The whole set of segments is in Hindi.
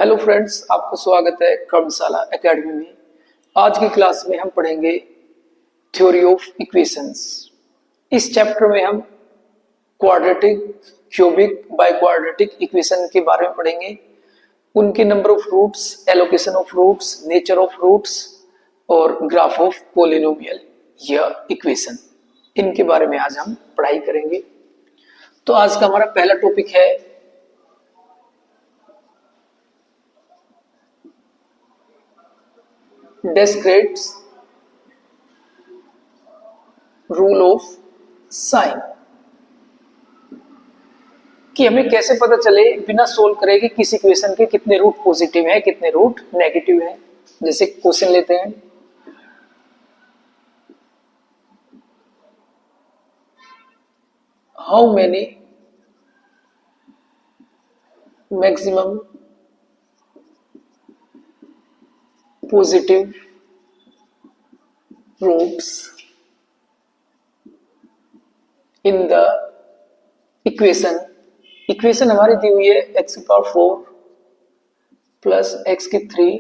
हेलो फ्रेंड्स, आपका स्वागत है कर्मशाला एकेडमी में। आज की क्लास में हम पढ़ेंगे थ्योरी ऑफ इक्वेशंस। इस चैप्टर में हम quadratic, cubic, biquadratic equation के बारे में पढ़ेंगे। उनके number of roots, allocation of roots, nature of roots और ग्राफ ऑफ पॉलिनोमियल या इक्वेशन, इनके बारे में आज हम पढ़ाई करेंगे। तो आज का हमारा पहला टॉपिक है डिस्क्रीट्स रूल ऑफ साइन, कि हमें कैसे पता चले बिना सोल्व करे कि किसी इक्वेशन के कितने रूट पॉजिटिव है, कितने रूट नेगेटिव है। जैसे क्वेश्चन लेते हैं, how many maximum positive roots in the equation हमारी दी हुई है x की पावर 4 प्लस एक्स की 3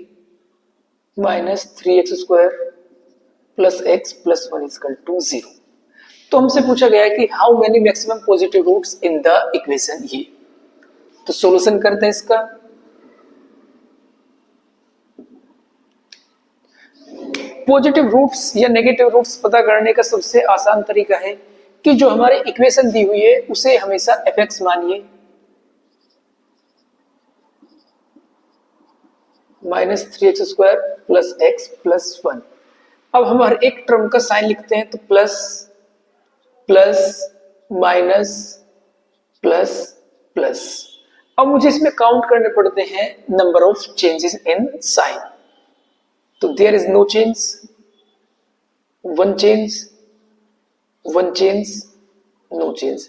minus 3x² plus x plus 1 equal to 0। तो हमसे पूछा गया है कि how many maximum positive roots in the equation ये। तो सॉल्यूशन करते हैं इसका। पॉजिटिव रूट्स या नेगेटिव रूट्स पता करने का सबसे आसान तरीका है कि जो हमारी इक्वेशन दी हुई है उसे हमेशा fx मानिए, minus 3x² plus x plus 1। अब हम हर एक टर्म का साइन लिखते हैं, तो plus plus minus plus plus. अब मुझे इसमें काउंट करने पड़ते हैं number of changes in sign. तो there is no change, one change, one change, no change,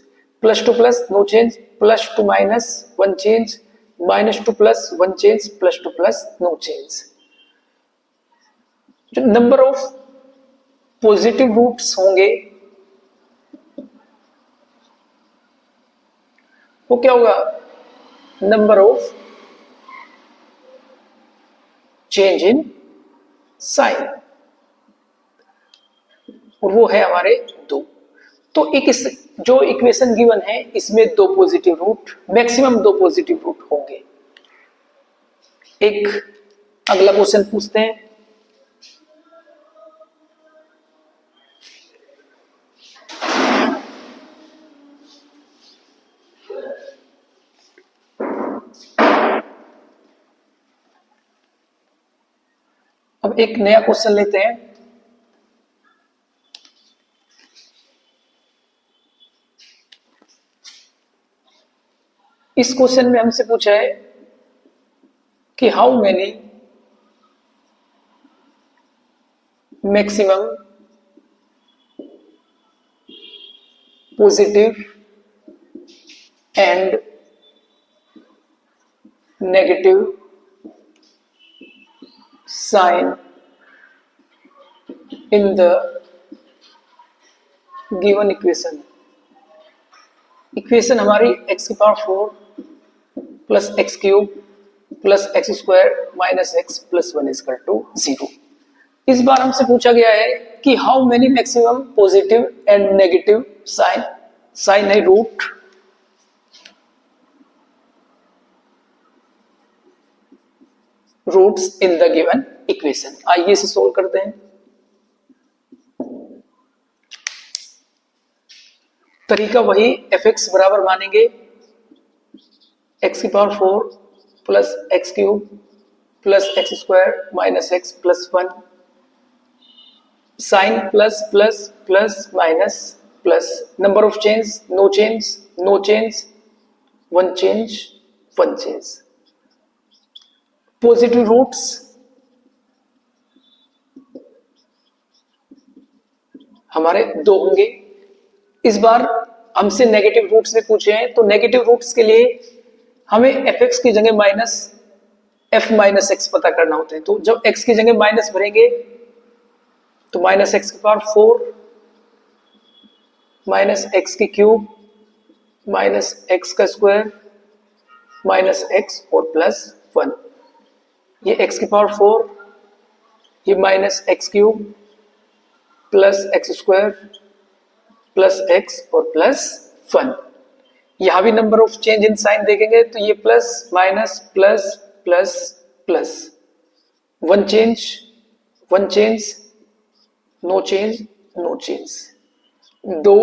plus to plus no change, plus to minus one change, minus to plus one change, plus to plus no change. जो नंबर ऑफ पॉजिटिव रूट्स होंगे वो क्या होगा, number of change in sign, और वो है हमारे 2। तो एक इस जो इक्वेशन गिवन है इसमें 2 positive root, maximum 2 positive root होंगे। एक अगला क्वेश्चन पूछते हैं, अब एक नया क्वेश्चन लेते हैं। इस क्वेश्चन में हमसे पूछा है कि how many maximum positive and negative sign in the given equation. Equation हमारी x की power 4 plus x cube plus x² minus x plus 1 equal to 0। इस बार हमसे पूछा गया है कि how many maximum positive and negative sign है root roots in the given equation. आइए इसे सोल्व करते हैं। तरीका वही, fx बराबर मानेंगे x की power 4 plus x cube plus x² minus x plus 1, sign plus plus plus minus plus, number of change no change, no change, one change, one change. Positive roots हमारे 2 होंगे। इस बार हमसे नेगेटिव रूट्स भी पूछे हैं, तो नेगेटिव रूट्स के लिए हमें fx की जगह माइनस f माइनस x पता करना होता है। तो जब x की जगह माइनस भरेंगे तो माइनस एक्स की पावर 4 माइनस एक्स की क्यूब माइनस एक्स का स्क्वायर माइनस एक्स और प्लस 1। ये x की पावर 4, ये minus x cube plus x square plus x और प्लस 1। यहां भी number of change in sign देखेंगे तो ये plus minus plus plus plus, one change no change no change, दो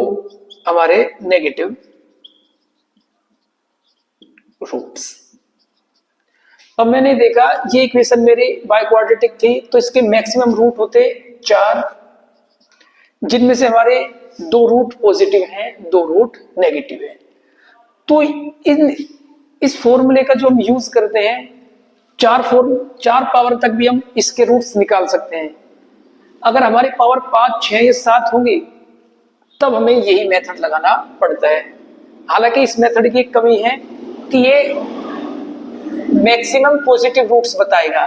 हमारे नेगेटिव रूट्स। अब मैंने देखा ये इक्वेशन मेरी बाय क्वाड्रेटिक थी तो इसके मैक्सिमम रूट होते 4, जिनमें से हमारे 2 रूट पॉजिटिव हैं, 2 रूट नेगेटिव हैं। तो इस फॉर्मूले का जो हम यूज करते हैं, 4 पावर तक भी हम इसके रूट्स निकाल सकते हैं। अगर हमारी पावर 5, 6 या 7 होंगी तब हमें यही मेथड लगाना पड़ता है। हालांकि इस मेथड की एक कमी है कि ये मैक्सिमम पॉजिटिव रूट्स बताएगा।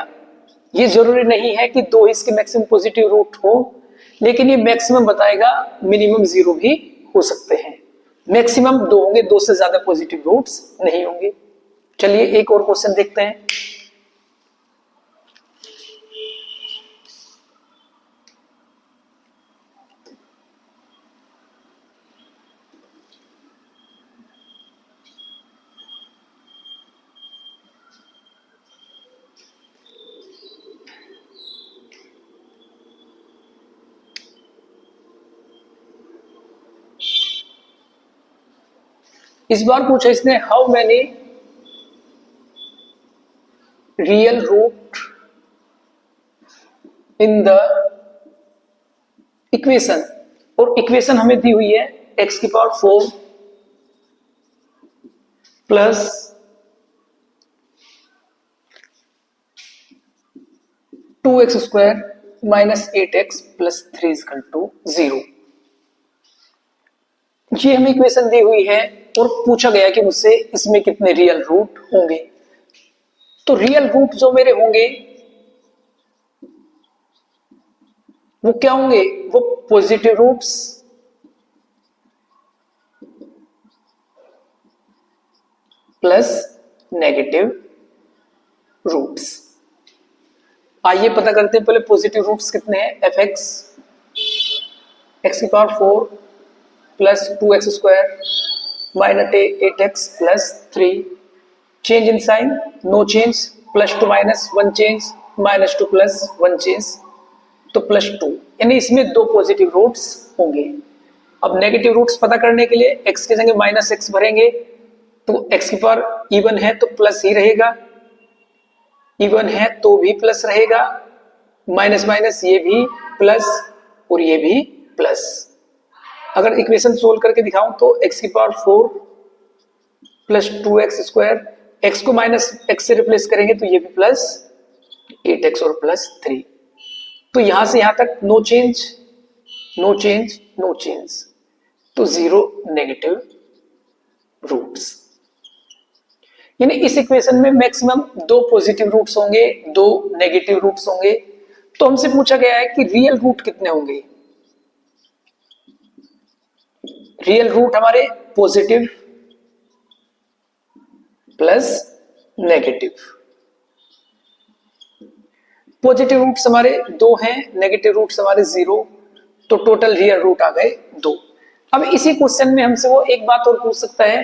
ये जरूरी नहीं है कि 2 इसके मैक्सिमम पॉजिटिव रूट हो, लेकिन ये मैक्सिमम बताएगा, मिनिमम 0 भी हो सकते हैं। मैक्सिमम 2 होंगे, 2 से ज्यादा पॉजिटिव रूट्स नहीं होंगे। चलिए एक और क्वेश्चन देखते हैं। इस बार पूछा इसने, how many real root in the equation, और इक्वेशन हमें दी हुई है x की power 4 plus 2x square minus 8x plus 3 equal to 0। ये हमें इक्वेशन दी हुई है और पूछा गया कि मुझसे इसमें कितने रियल रूट होंगे। तो रियल रूट जो मेरे होंगे वो क्या होंगे, वो positive roots plus negative roots. आइए पता करते हैं पहले पॉजिटिव रूट्स कितने हैं। एफ एक्स की power 4 plus 2x square minus 8x plus 3, change in sign no change, plus 2 minus 1 change, minus 2 plus 1 change, तो प्लस 2, यानी इसमें 2 पॉजिटिव रूट्स होंगे। अब नेगेटिव रूट्स पता करने के लिए x की जगह माइनस एक्स भरेंगे, तो x की पावर इवन है तो प्लस ही रहेगा, इवन है तो भी प्लस रहेगा, माइनस माइनस ये भी प्लस और ये भी प्लस। अगर इक्वेशन सोल्व करके दिखाऊं तो x की power 4 plus 2x square, x को माइनस x से रिप्लेस करेंगे तो ये भी प्लस 8x और प्लस 3, तो यहां से यहां तक no change no change no change, तो 0 नेगेटिव रूट्स। यानी इस इक्वेशन में मैक्सिमम 2 पॉजिटिव रूट्स होंगे, 2 नेगेटिव रूट्स होंगे। तो हमसे पूछा गया है कि रियल रूट कितने होंगे। रियल रूट हमारे positive plus negative, positive roots हमारे 2 हैं, नेगेटिव रूट्स हमारे 0, तो टोटल रियल रूट आ गए 2। अब इसी क्वेश्चन में हमसे वो एक बात और पूछ सकता है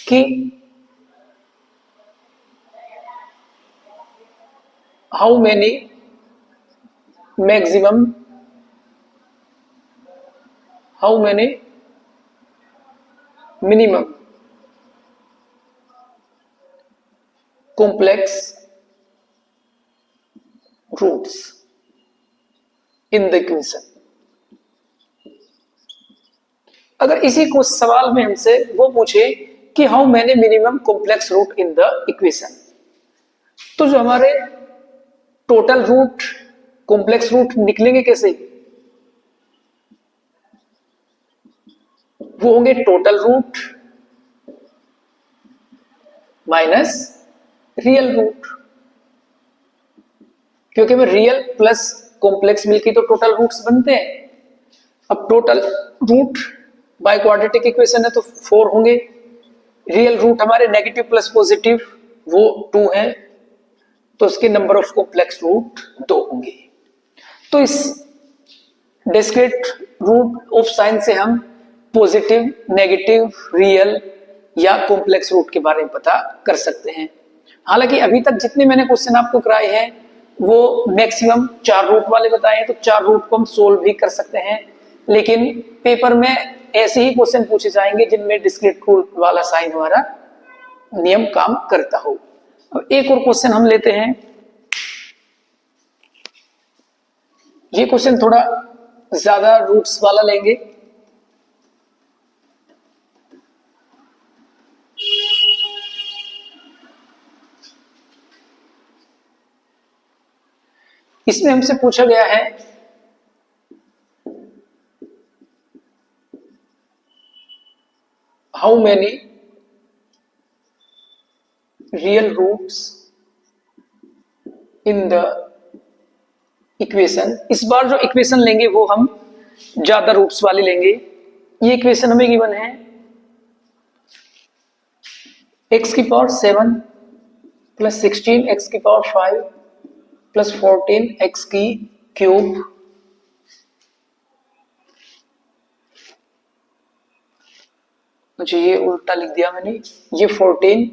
कि how many maximum how many minimum complex roots in the equation. अगर इसी को सवाल में हमसे वो पूछे कि how many minimum complex root in the equation, तो जो हमारे टोटल रूट कॉम्प्लेक्स रूट निकलेंगे कैसे, वो होंगे total root minus real root, क्योंकि में रियल प्लस कॉम्प्लेक्स मिलकर तो टोटल रूट्स बनते हैं। अब total root by quadratic equation है तो 4 होंगे, रियल रूट हमारे नेगेटिव प्लस पॉजिटिव वो 2 है, तो उसके नंबर ऑफ कॉम्प्लेक्स रूट 2 होंगे। तो इस डिस्क्रीट रूट ऑफ साइन से हम पॉजिटिव, नेगेटिव, रियल या कॉम्प्लेक्स रूट के बारे में पता कर सकते हैं। हालांकि अभी तक जितने मैंने क्वेश्चन आपको कराए हैं वो मैक्सिमम 4 रूट वाले बताए हैं, तो 4 रूट को हम सोल्व भी कर सकते हैं, लेकिन पेपर में ऐसे ही क्वेश्चन पूछे जाएंगे जिनमें डिस्क्रीट रूट वाला साइन हमारा नियम काम करता हो। अब एक और क्वेश्चन हम लेते हैं। ये क्वेश्चन थोड़ा ज्यादा रूट्स वाला लेंगे। इसमें हमसे पूछा गया है how many real roots in the equation. इस बार जो इक्वेशन लेंगे वो हम ज्यादा रूट्स वाले लेंगे। ये इक्वेशन हमें गिवन है x की पावर 7 प्लस 16 x की पावर 5 प्लस 14 x की क्यूब अच्छा ये उल्टा लिख दिया मैंने, ये 14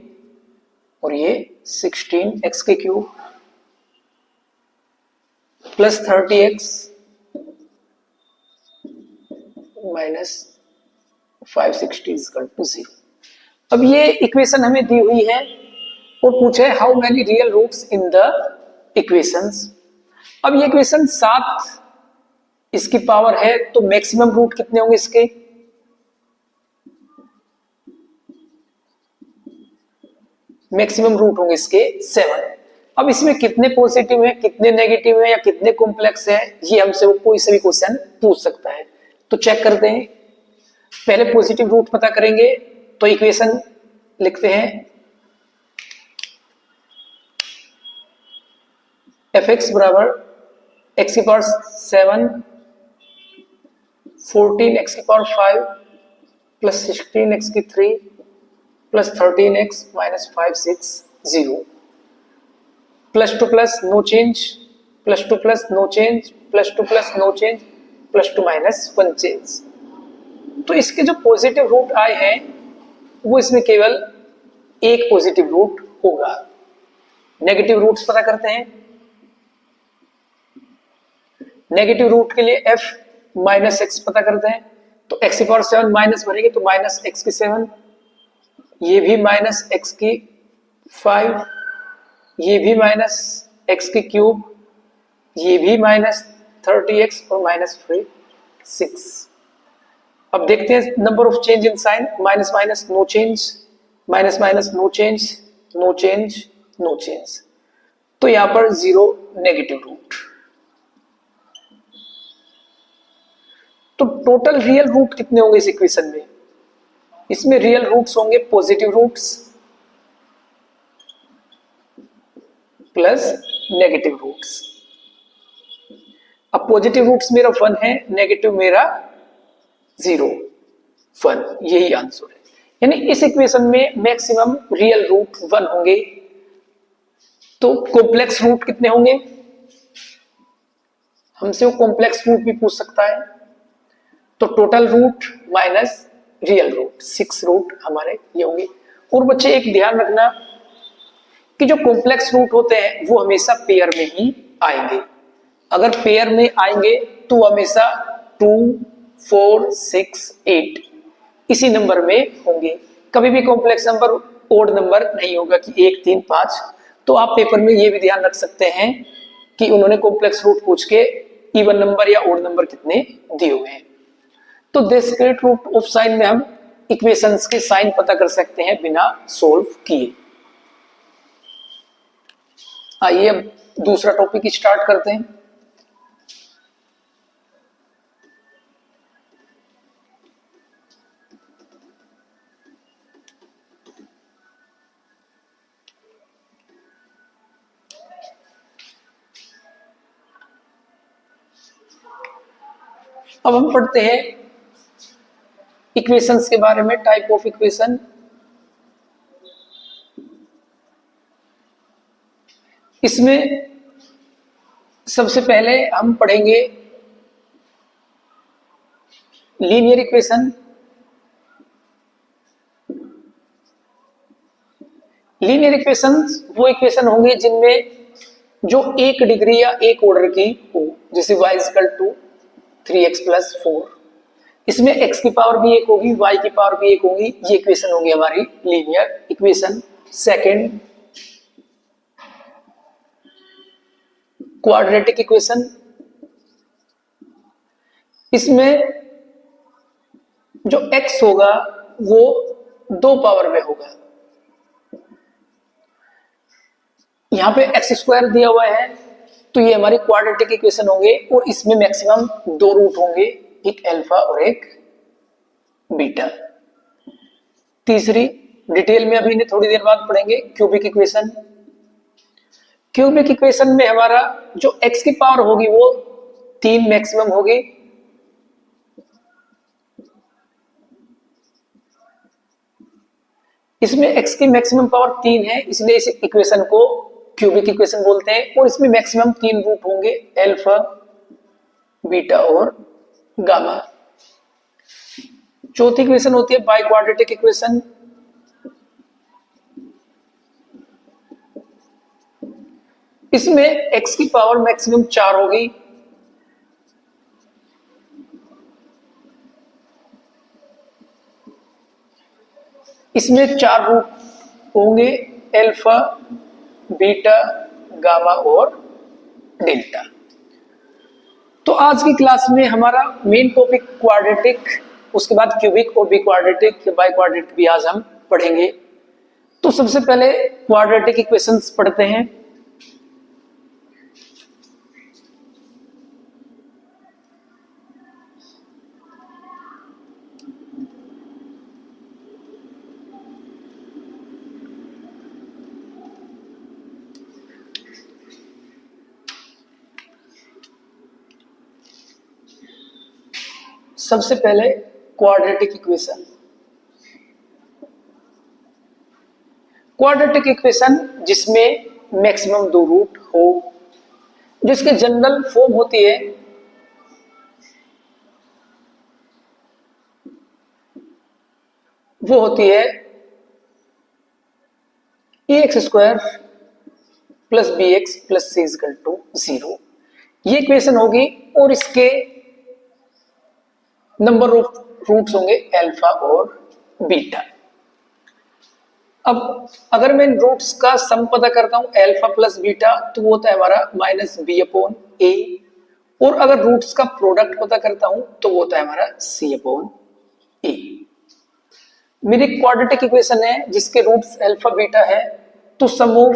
और ये 16 x के क्यूब प्लस 30x माइनस 560 अब ये इक्वेशन हमें दी हुई है और पूछा है how many real roots in the equations. अब ये इक्वेशन 7 इसकी पावर है तो मैक्सिमम रूट कितने होंगे इसके, मैक्सिमम रूट होंगे इसके 7। अब इसमें कितने पॉजिटिव है, कितने नेगेटिव है या कितने कॉम्प्लेक्स है, ये हमसे कोई से भी क्वेश्चन पूछ सकता है। तो चेक करते हैं। पहले पॉजिटिव रूट पता करेंगे, तो इक्वेशन लिखते हैं एफ एक्स बराबर एक्स की पावर 7 14 एक्स की पावर 5 प्लस 16 एक्स की 3 plus 13 x minus 560 plus to plus no change plus to plus no change plus to plus no change plus to minus 1 change. तो इसके जो पॉजिटिव रूट आए हैं वो इसमें केवल एक पॉजिटिव रूट होगा। नेगेटिव रूट्स पता करते हैं। नेगेटिव रूट के लिए f माइनस एक्स पता करते हैं, तो x की पावर 7 माइनस भरेंगे तो माइनस एक्स की 7, ये भी माइनस एक्स की 5, ये भी माइनस एक्स की क्यूब, ये भी माइनस 30x और माइनस 6। अब देखते हैं number of change in sign, minus minus no change, minus minus no change, no change, no change, तो यहां पर 0 नेगेटिव रूट। तो टोटल रियल रूट कितने होंगे इस इक्वेशन में, इसमें रियल रूट्स होंगे positive roots plus negative roots. अब पॉजिटिव रूट्स मेरा 1 है, नेगेटिव मेरा 0 1, यही आंसर है। यानी इस इक्वेशन में मैक्सिमम रियल रूट 1 होंगे। तो कॉम्प्लेक्स रूट कितने होंगे, हमसे वो कॉम्प्लेक्स रूट भी पूछ सकता है। तो total root minus real root 6 root हमारे ये होंगे। और बच्चे एक ध्यान रखना कि जो कॉम्प्लेक्स रूट होते हैं वो हमेशा पेयर में ही आएंगे। अगर पेयर में आएंगे तो हमेशा 2 4 6 8 इसी नंबर में होंगे। कभी भी कॉम्प्लेक्स नंबर ओड नंबर नहीं होगा कि 1 3 5। तो आप पेपर में ये भी ध्यान रख सकते हैं कि उन्होंने कॉम्प्लेक्स रूट पूछ के इवन नंबर या ओड नंबर कितने दिए हुए हैं। तो डिस्क्रीट रूट ऑफ साइन में हम इक्वेशंस के साइन पता कर सकते हैं बिना सोल्व किए। आइए अब दूसरा टॉपिक स्टार्ट करते हैं। अब हम पढ़ते हैं इक्वेशंस के बारे में, टाइप ऑफ इक्वेशन। इसमें सबसे पहले हम पढ़ेंगे लीनियर इक्वेशन। लीनियर इक्वेशंस वो इक्वेशन होंगे जिनमें जो एक डिग्री या एक ऑर्डर की हो, जैसे y equal to 3x plus 4। इसमें x की पावर भी एक होगी, y की पावर भी एक होगी। ये इक्वेशन होंगी हमारी linear equation. Second, quadratic equation. इसमें जो x होगा वो 2 पावर में होगा। यहां पे एक्स स्क्वायर दिया हुआ है, तो ये हमारी क्वाड्रेटिक इक्वेशन होंगे और इसमें मैक्सिमम 2 रूट होंगे, एक अल्फा और एक बीटा। तीसरी, डिटेल में अभी इन्हें थोड़ी देर बाद पढ़ेंगे, क्यूबिक इक्वेशन। क्यूबिक इक्वेशन में हमारा जो x की पावर होगी वो 3 मैक्सिमम होगी। इसमें x की मैक्सिमम पावर 3 है, इसलिए इस इक्वेशन को क्यूबिक इक्वेशन बोलते हैं। और इसमें मैक्सिमम 3 रूट होंगे, अल्फा, बीटा और गामा। चौथी इक्वेशन होती है बाई क्वाड्रेटिक इक्वेशन। इसमें x की पावर मैक्सिमम 4 होगी। इसमें 4 रूट होंगे, अल्फा, बीटा, गामा और डेल्टा। तो आज की क्लास में हमारा मेन टॉपिक क्वाड्रेटिक, उसके बाद क्यूबिक और बी क्वाड्रेटिक, बाई क्वाड्रेटिक भी आज हम पढ़ेंगे। तो सबसे पहले क्वाड्रेटिक इक्वेशंस पढ़ते हैं। सबसे पहले क्वाड्रेटिक इक्वेशन। क्वाड्रेटिक इक्वेशन जिसमें मैक्सिमम 2 रूट हो, जिसके जनरल फॉर्म होती है वो होती है ax square plus B x plus C equal to 0। ये इक्वेशन होगी और इसके नंबर ऑफ रूट्स होंगे अल्फा और बीटा। अब अगर मैं इन रूट्स का सम पता करता हूं अल्फा प्लस बीटा, तो वो होता है हमारा माइनस बी अपॉन ए। और अगर रूट्स का प्रोडक्ट पता करता हूं तो वो होता है हमारा सी अपॉन ए। मेरी क्वाड्रेटिक इक्वेशन है जिसके रूट्स अल्फा बीटा है, तो sum of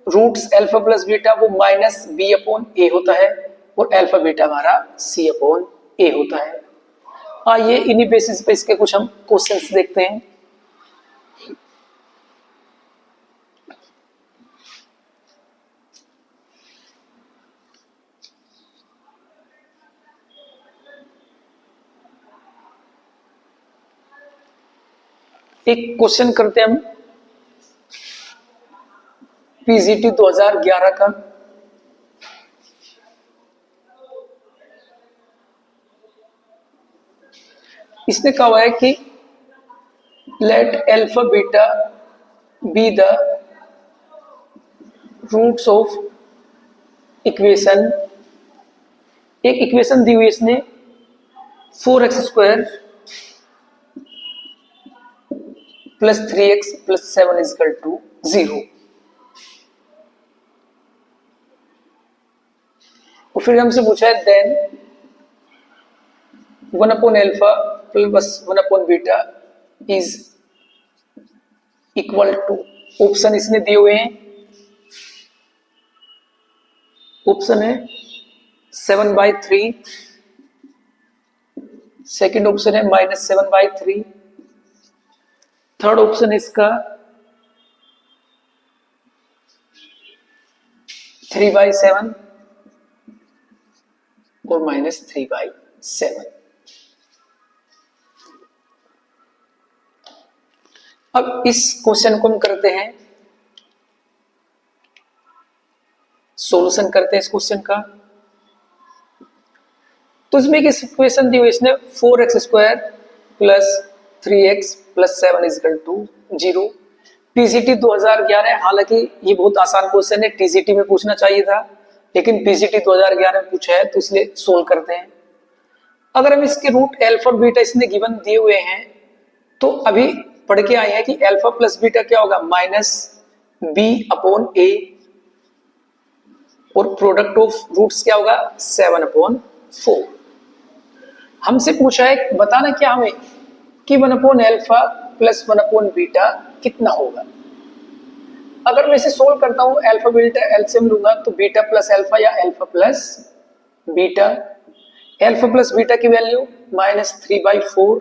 roots alpha plus beta वो माइनस बी अपॉन ए होता है और अल्फा बीटा हमारा सी अपॉन ए होता है। आइए इन्हीं बेसिस पे इसके कुछ हम क्वेश्चंस देखते हैं। एक क्वेश्चन करते हैं हम पीजीटी 2011 का। इसने कहा हुआ है कि let alpha beta be the roots of equation. एक इक्वेशन दी हुई इसने 4x square plus 3x plus 7 equal to 0। और फिर हमसे पूछा है then 1 upon alpha plus 1 upon beta is equal to, option इसने दिए हुए हैं। ऑप्शन है 7/3, सेकंड ऑप्शन है -7/3, थर्ड ऑप्शन है इसका 3/7 और -3/7। अब इस क्वेश्चन को हम करते हैं सॉल्यूशन करते हैं इस क्वेश्चन का। तो इसमें एक इक्वेशन दी हुई इसने 4x² plus 3x plus 7 equal to 0। PCT 2011 है, हालांकि ये बहुत आसान क्वेश्चन है, टीजीटी में पूछना चाहिए था, लेकिन पीसीटी 2011 में पूछा है तो इसलिए सोल्व करते हैं। अगर हम इसके रूट अल्फा और बीटा इसने गिवन दिए हुए हैं, तो अभी पढ़ के आए हैं कि अल्फा प्लस बीटा क्या होगा, माइनस बी अपॉन ए, और प्रोडक्ट ऑफ रूट्स क्या होगा, 7/4। हमसे पूछा है बताना क्या हमें कि 1/अल्फा प्लस 1/बीटा कितना होगा। अगर मैं इसे सोल्व करता हूं, अल्फा बीटा एलसीएम लूंगा तो बीटा प्लस अल्फा या alpha plus beta. Alpha plus beta की वैल्यू -3/4,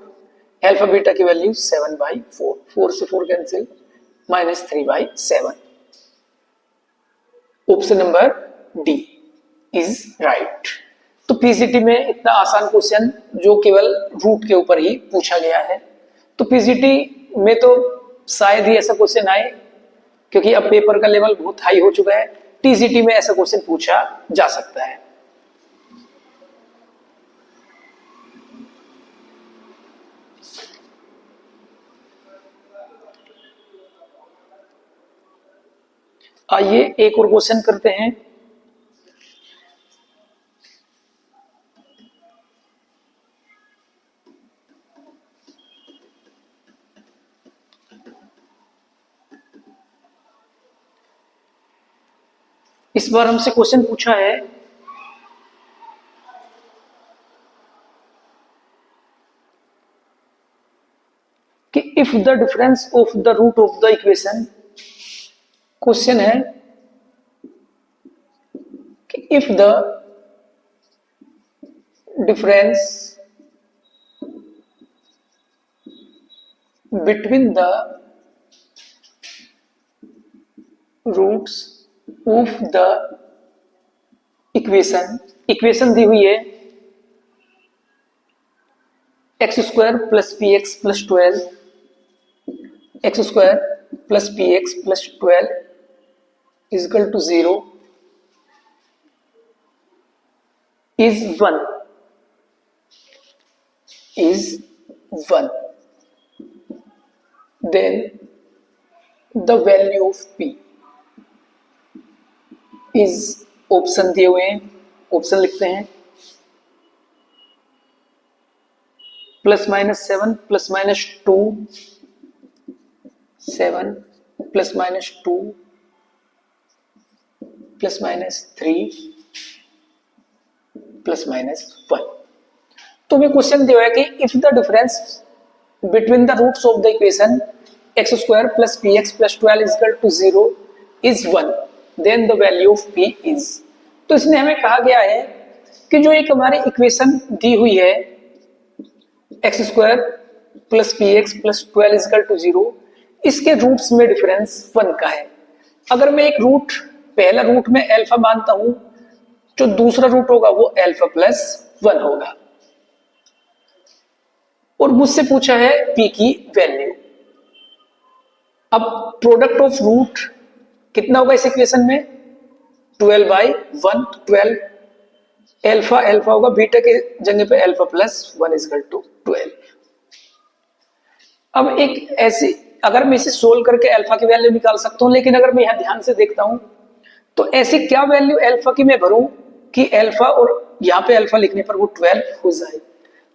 अल्फा बीटा की वैल्यू 7/4, 4 से 4 cancel, -3/7। Option number D is right. तो पीसीटी में इतना आसान क्वेश्चन जो केवल रूट के ऊपर ही पूछा गया है, तो पीसीटी में तो शायद ही ऐसा क्वेश्चन आए, क्योंकि अब पेपर का लेवल बहुत हाई हो चुका है। टीजीटी में ऐसा क्वेश्चन पूछा जा सकता है। आइए एक और क्वेश्चन करते हैं। इस बार हमसे क्वेश्चन पूछा है कि if the difference of the root of the equation, question है कि if the difference between the roots of the equation दी हुई है x² plus P x plus 12, x² plus P x plus 12 is equal to 0 is 1, then the value of p is, option दिए हुए हैं, ऑप्शन लिखते हैं, +-7 +-2 7 +-2 +-3 +-1। तो हमें क्वेश्चन दिया है कि if the difference between the roots of the equation x² plus P x plus 12 is equal to 0 is 1, then the value of p is. तो इसने हमें कहा गया है कि जो एक हमारी इक्वेशन दी हुई है x² plus P x plus 12 is equal to 0, इसके रूट्स में डिफरेंस 1 का है। अगर मैं एक रूट, पहला रूट में अल्फा मानता हूं, जो दूसरा रूट होगा वो अल्फा प्लस 1 होगा, और मुझसे पूछा है p की वैल्यू। अब प्रोडक्ट ऑफ रूट कितना होगा इस इक्वेशन में, 12/1, 12 अल्फा अल्फा होगा, बीटा के जगह पे अल्फा प्लस 1 इजकल टू 12। अब एक ऐसी, अगर मैं इसे सोल्व करके अल्फा की वैल्यू निकाल सकता हूं, लेकिन अगर मैं यहां ध्यान से देखता हूं तो ऐसी क्या वैल्यू अल्फा की मैं भरूं कि अल्फा और यहां पे अल्फा लिखने पर वो 12 हो जाए।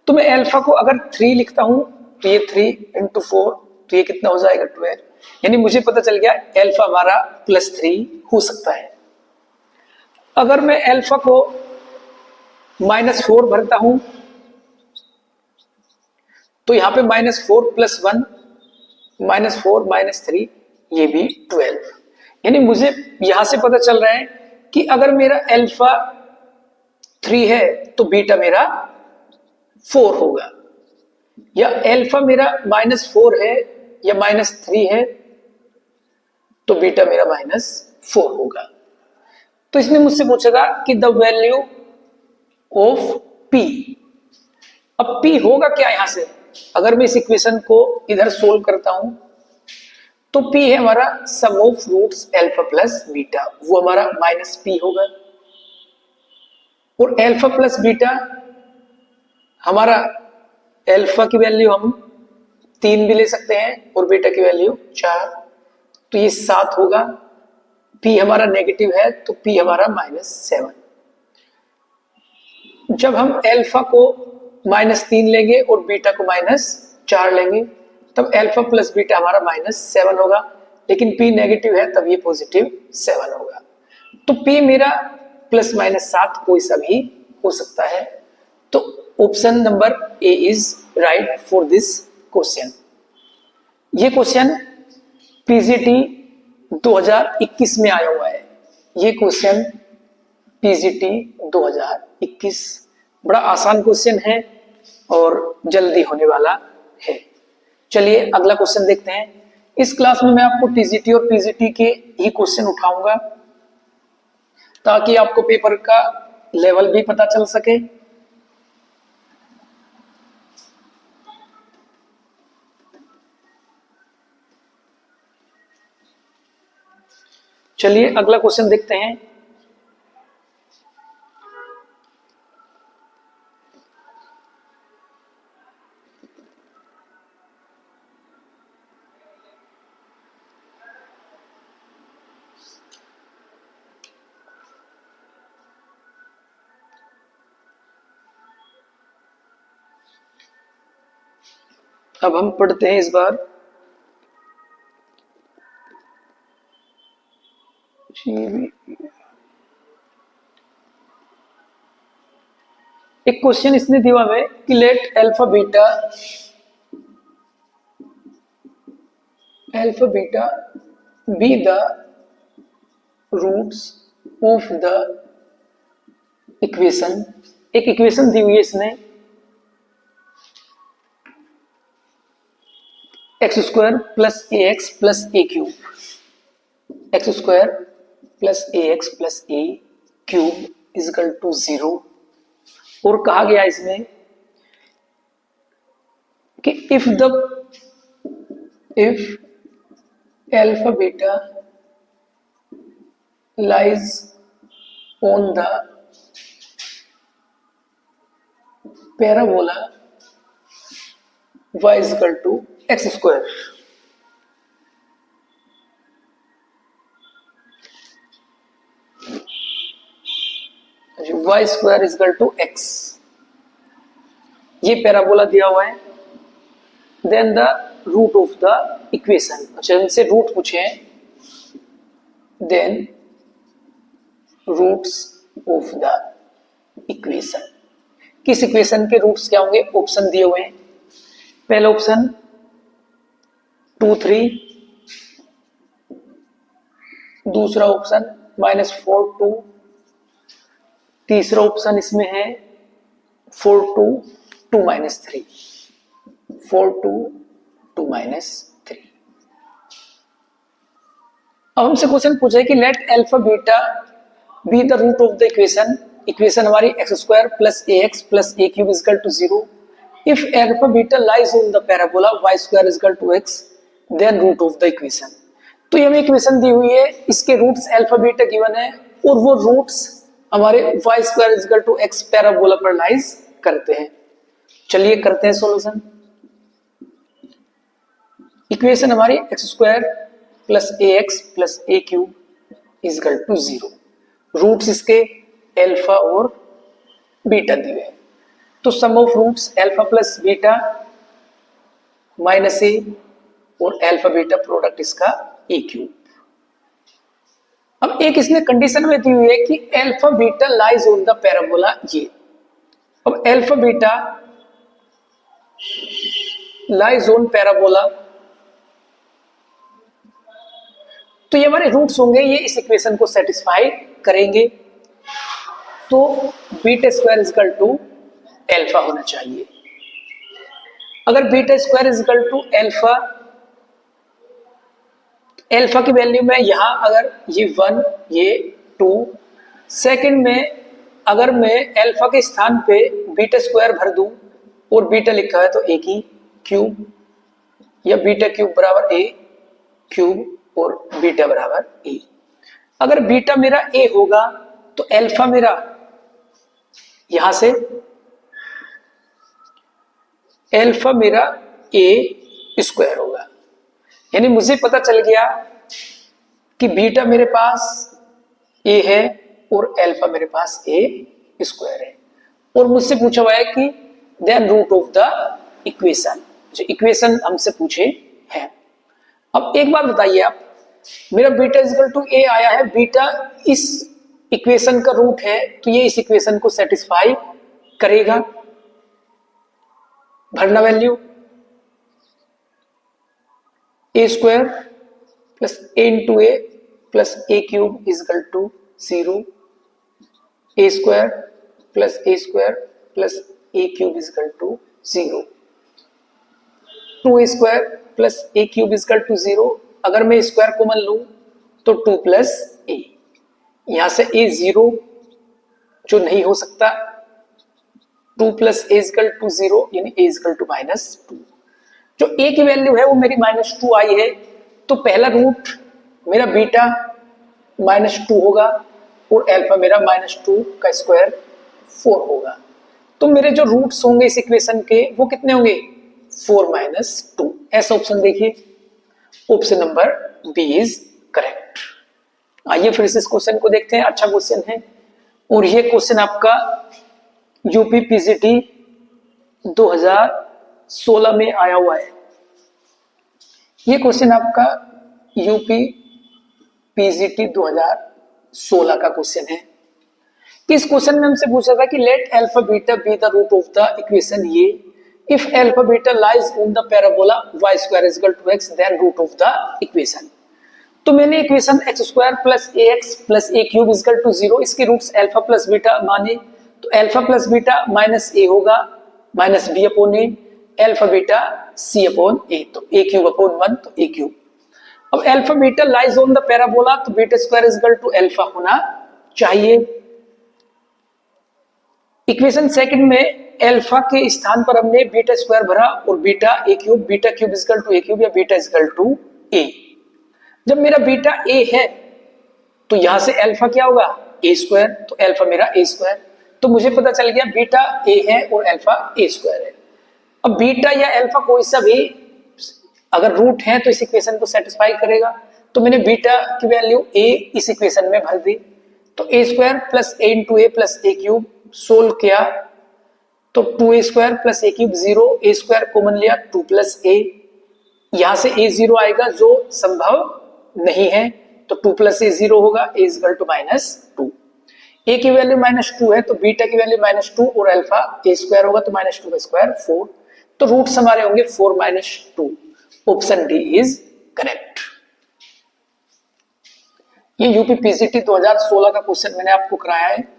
तो मैं अल्फा को अगर 3 लिखता हूं तो ये 3 × 4, तो ये कितना हो जाएगा, 12। यानी मुझे पता चल गया अल्फा हमारा +3 हो सकता है। अगर मैं अल्फा को -4 भरता हूं तो यहां पे -4 + 1 -4 -3, ये भी 12। यानी मुझे यहां से पता चल रहा है कि अगर मेरा अल्फा 3 है तो बीटा मेरा 4 होगा, या अल्फा मेरा -4 है या -3 है तो बीटा मेरा -4 होगा। तो इसने मुझसे पूछेगा कि द वैल्यू ऑफ p। अब p होगा क्या यहां से, अगर मैं इस इक्वेशन को इधर सोल्व करता हूं तो p है हमारा sum of roots alpha plus beta, वो हमारा माइनस p होगा। और अल्फा प्लस बीटा हमारा, अल्फा की वैल्यू हम 3 भी ले सकते हैं और बीटा की वैल्यू 4, तो ये 7 होगा। p हमारा नेगेटिव है तो p हमारा -7। जब हम अल्फा को -3 लेंगे और बीटा को -4 लेंगे तब अल्फा प्लस बीटा हमारा -7 होगा, लेकिन p नेगेटिव है तब ये +7 होगा। तो p मेरा ±7 कोई सा भी हो सकता है। तो option number A is right for this question. ये क्वेश्चन पीजीटी 2021 में आया हुआ है। ये क्वेश्चन पीजीटी 2021 बड़ा आसान क्वेश्चन है और जल्दी होने वाला है। चलिए अगला क्वेश्चन देखते हैं। इस क्लास में मैं आपको टीजीटी और पीजीटी के ही क्वेश्चन उठाऊंगा ताकि आपको पेपर का लेवल भी पता चल सके। चलिए अगला क्वेश्चन देखते हैं। अब हम पढ़ते हैं इस बार एक क्वेश्चन इसने दिया है कि let alpha beta be the roots of the equation. एक इक्वेशन दी हुई है इसने x² plus A x plus A cube, x² plus A x plus A cube is equal to 0। और कहा गया इसमें कि if alpha beta lies on the parabola y equal to x², y² is equal to x, ये पैराबोला दिया हुआ है। Then the root of the equation, अच्छा इनसे रूट पूछे हैं। Then roots of the equation, किस इक्वेशन के रूट्स क्या होंगे? ऑप्शन दिए हुए हैं। पहला ऑप्शन 2 3, दूसरा ऑप्शन -4 2, तीसरा ऑप्शन इसमें है 4 2 2 -3, 4 2 2 -3। अब हमसे क्वेश्चन पूछा है कि let alpha beta be the root of the equation. Equation हमारी x² plus A x plus A cube is equal to 0। If alpha beta lies on the parabola y² is equal to x, then root of the equation. तो ये हमें इक्वेशन दी हुई है, इसके रूट्स अल्फा बीटा गिवन है और वो रूट्स हमारे y² is equal to x parabola पर लाइज करते हैं। चलिए करते हैं सॉल्यूशन। इक्वेशन हमारी x² plus A x plus A cube is equal to 0। Roots इसके अल्फा और बीटा दिए हैं, तो sum of roots alpha plus beta -a और अल्फा बीटा प्रोडक्ट इसका ए क्यूब। अब एक इसने कंडीशन में दी हुई है कि alpha beta lies on the parabola ये। अब alpha beta lies on parabola, तो ये हमारे रूट्स होंगे, ये इस इक्वेशन को सेटिस्फाई करेंगे। तो β² इजकल टू अल्फा होना चाहिए। अगर β² इजकल टू अल्फा, अल्फा की वैल्यू में यहां अगर ये 1 ये 2, सेकंड में अगर मैं अल्फा के स्थान पे β² भर दूं और बीटा लिखा है तो a की क्यूब या बीटा क्यूब बराबर a क्यूब और बीटा बराबर ए। अगर बीटा मेरा ए होगा तो अल्फा मेरा यहां से अल्फा मेरा ए स्क्वायर होगा। यानी मुझे पता चल गया कि बीटा मेरे पास ए है और अल्फा मेरे पास ए स्क्वायर है। और मुझसे पूछा हुआ है कि then root of the equation, जो इक्वेशन हमसे पूछे हैं। अब एक बात बताइए आप, मेरा बीटा इक्वल टू ए आया है, बीटा इस इक्वेशन का रूट है, तो ये इस इक्वेशन को सेटिस्फाई करेगा। भरना value a square plus a into a plus A cube is equal to 0, a square plus a square plus A cube is equal to 0, 2 square plus A cube is equal to 0। अगर मैं स्क्वायर कॉमन लूं तो 2 प्लस ए, यहां से ए 0 जो नहीं हो सकता, 2 प्लस ए इजकल टू 0 यानी ए इजकल टू -2। जो ए की वैल्यू है वो मेरी -2 आई है, तो पहला रूट मेरा बीटा -2 होगा और अल्फा मेरा -2 का स्क्वायर 4 होगा। तो मेरे जो रूट्स होंगे इस इक्वेशन के वो कितने होंगे, 4 - 2। ऐसा ऑप्शन देखिए, option number B is correct. आइए फिर से इस क्वेश्चन को देखते हैं। अच्छा क्वेश्चन है और ये क्वेश्चन आपका यूपी पीजीटी 2016 में आया हुआ है। ये क्वेश्चन आपका यूपी पीजीटी 2016 का क्वेश्चन है। इस क्वेश्चन में हमसे पूछा था कि let alpha beta be the root of the equation ये if alpha beta lies on the parabola y square is equal to x then root of the equation. तो मैंने equation x square plus A x plus A cube is equal to 0, इसके रूट्स अल्फा प्लस बीटा माने तो alpha plus beta minus A होगा minus B upon A, alpha beta C upon ए, तो ए क्यूब अपॉन 1 तो ए क्यूब। अब alpha beta lies on the parabola तो beta square is equal to alpha होना चाहिए। इक्वेशन सेकंड में अल्फा के स्थान पर हमने बीटा स्क्वायर भरा और beta cube is equal to a cube या beta is equal to a. जब मेरा बीटा ए है तो यहां से अल्फा क्या होगा, ए स्क्वायर, तो अल्फा मेरा ए स्क्वायर। तो मुझे पता चल गया बीटा ए है और अल्फा ए स्क्वायर है। अब बीटा या अल्फा कोई सा भी अगर रूट है तो इस इक्वेशन को सेटिस्फाई करेगा। तो मैंने बीटा की वैल्यू ए इस इक्वेशन में भर दी, तो ए square plus a into a plus A cube solve किया तो 2a square plus A cube 0, a square common लिया 2 प्लस ए, यहां से ए 0 आएगा जो संभव नहीं है, तो 2 प्लस ए 0 होगा, ए इज इक्वल टू -2। ए की वैल्यू -2 है तो बीटा की वैल्यू -2 और अल्फा ए स्क्वायर होगा तो -2 का स्क्वायर 4, तो रूट्स हमारे होंगे 4 - 2। Option D is correct. ये यूपी पीजीटी 2016 का क्वेश्चन मैंने आपको कराया है।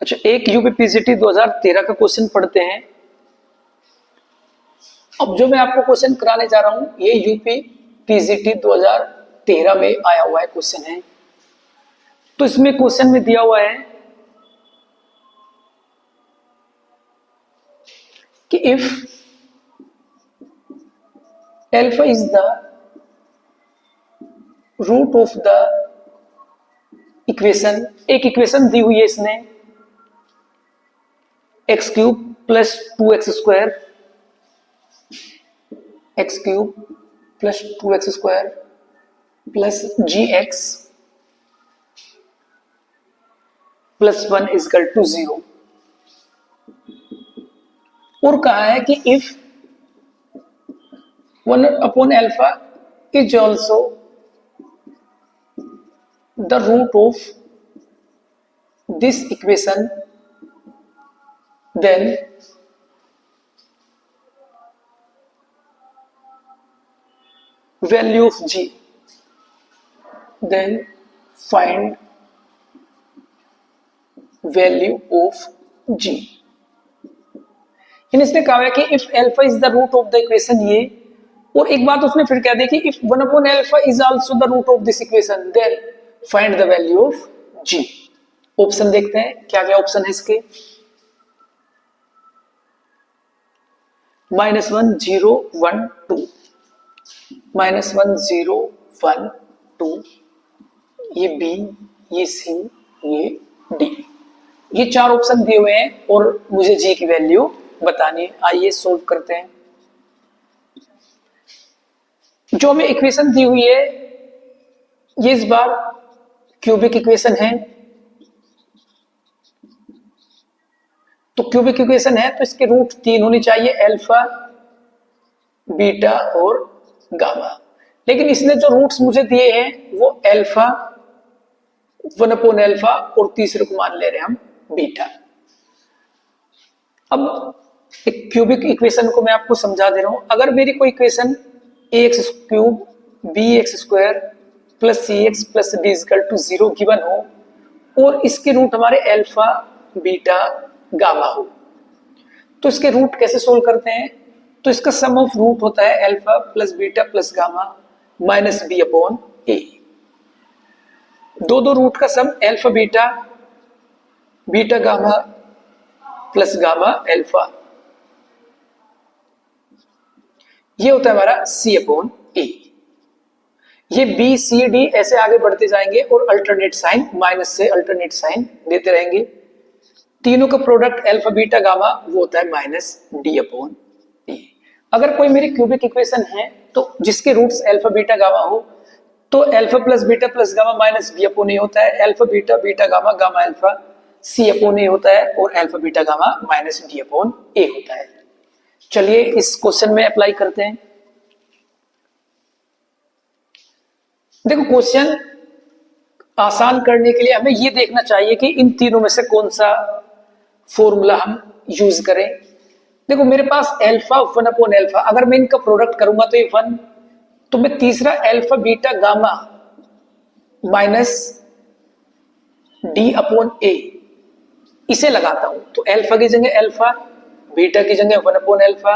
अच्छा, एक यूपी पीजीटी 2013 का क्वेश्चन पढ़ते हैं। अब जो मैं आपको क्वेश्चन कराने जा रहा हूं ये यूपी पीजीटी 2013 में आया हुआ है क्वेश्चन है। तो इसमें क्वेश्चन में दिया हुआ है कि if alpha is the root of the equation, एक इक्वेशन दी हुई है इसने x cube plus 2x square, x cube plus 2x square plus g x plus 1 is equal to 0, और कहा है कि if 1 upon alpha is also the root of this equation then value of g, then find value of g। इसने कहा है कि इफ alpha is the root of the equation ये, और एक बात उसने फिर कह दी कि if 1 upon alpha is also the root of this equation then find the value of g। Option देखते हैं क्या क्या ऑप्शन है इसके। -1 0 1 2, -1 0 1 2, ये बी, ये सी, ये डी, ये चार ऑप्शन दिए हुए हैं और मुझे जी की वैल्यू बतानी है। आइए सोल्व करते हैं। जो हमें इक्वेशन दी हुई है ये इस बार क्यूबिक इक्वेशन है, तो क्यूबिक इक्वेशन है तो इसके रूट 3 होनी चाहिए, अल्फा बीटा और गामा। लेकिन इसने जो रूट्स मुझे दिए हैं वो अल्फा, 1 अपॉन अल्फा और तीसरे को मान ले रहे हैं हम बीटा। अब एक क्यूबिक इक्वेशन को मैं आपको समझा दे रहा हूं। अगर मेरी कोई equation ax cube bx square plus cx plus d equal to 0 given हो और इसके रूट हमारे अल्फा बीटा गामा हो, तो इसके रूट कैसे सोल्व करते हैं? तो इसका सम ऑफ रूट होता है alpha plus beta plus gamma minus B upon A. दो रूट का sum alpha beta, beta gamma plus gamma alpha, ये होता है हमारा सी अपॉन ए। ये बी सी डी ऐसे आगे बढ़ते जाएंगे और अल्टरनेट साइन, माइनस से अल्टरनेट साइन देते रहेंगे। तीनों का प्रोडक्ट अल्फा बीटा गामा वो होता है माइनस डी अपॉन ए। अगर कोई मेरी क्यूबिक इक्वेशन है तो जिसके रूट्स अल्फा बीटा गामा हो तो alpha plus beta plus gamma minus B upon A होता है, alpha beta beta gamma gamma alpha C upon A होता है और alpha beta gamma minus D upon A होता है। चलिए इस क्वेश्चन में अप्लाई करते हैं। देखो क्वेश्चन आसान करने के लिए हमें यह देखना चाहिए कि इन तीनों में से कौन सा फॉर्मूला हम यूज करें। देखो मेरे पास अल्फा 1 अपॉन अल्फा, अगर मैं इनका प्रोडक्ट करूंगा तो ये 1, तो मैं तीसरा alpha beta gamma minus D upon A इसे लगाता हूं, तो अल्फा की जगह अल्फा, बीटा की जगह 1 अपॉन अल्फा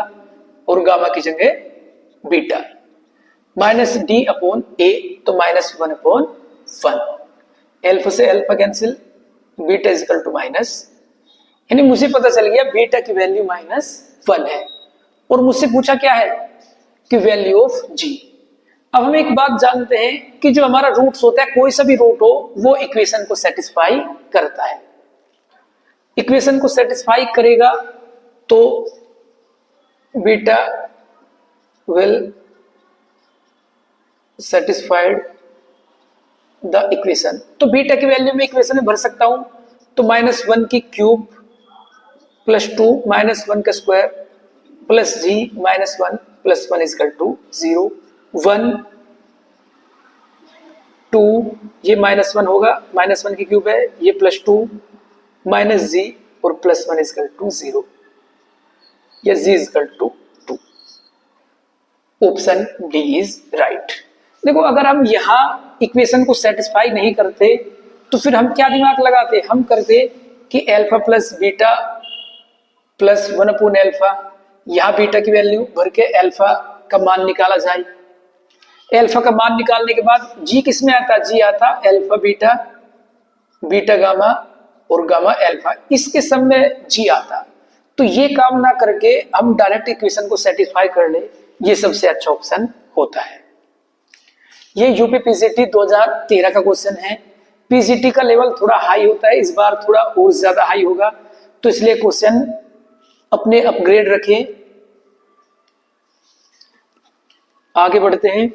और गामा की जगह बीटा, माइनस डी अपॉन ए तो माइनस 1 अपॉन 1, अल्फा से alpha cancel, beta is equal to minus, यानी मुझे पता चल गया बीटा की वैल्यू -1 है और मुझसे पूछा क्या है कि वैल्यू ऑफ जी। अब हम एक बात जानते हैं कि जो हमारा रूट्स होता है, कोई सा भी रूट हो वो इक्वेशन को सेटिस्फाई करता है। इक्वेशन को सेटिस्फाई करेगा तो beta will satisfied the equation. तो बीटा की वैल्यू में इक्वेशन में भर सकता हूं, तो -1 की क्यूब प्लस 2 -1 का square plus g -1 plus 1 is equal to 0, 1 2, ये -1 होगा, -1 की क्यूब है, ये +2 माइनस जी और +1 इज इक्वल टू 0, या G is equal to 2। Option D is right. देखो अगर हम यहां इक्वेशन को सेटिस्फाई नहीं करते तो फिर हम क्या दिमाग लगाते, हम करते कि alpha plus beta plus 1 upon alpha, यहां बीटा की वैल्यू भर के अल्फा का मान निकाला जाए। अल्फा का मान निकालने के बाद जी किस में आता, जी आता अल्फा बीटा, बीटा गामा और गामा अल्फा, इसके सम में जी आता। तो ये काम ना करके हम डायरेक्ट इक्वेशन को सेटिस्फाई कर ले, ये सबसे अच्छा ऑप्शन होता है। ये यूपी पीसीटी 2013 का क्वेश्चन है। पीसीटी का लेवल थोड़ा हाई होता है, इस बार थोड़ा और ज्यादा हाई होगा, तो इसलिए क्वेश्चन अपने अपग्रेड रखें। आगे बढ़ते हैं।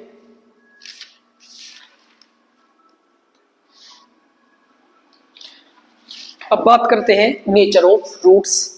अब बात करते हैं नेचर ऑफ रूट्स।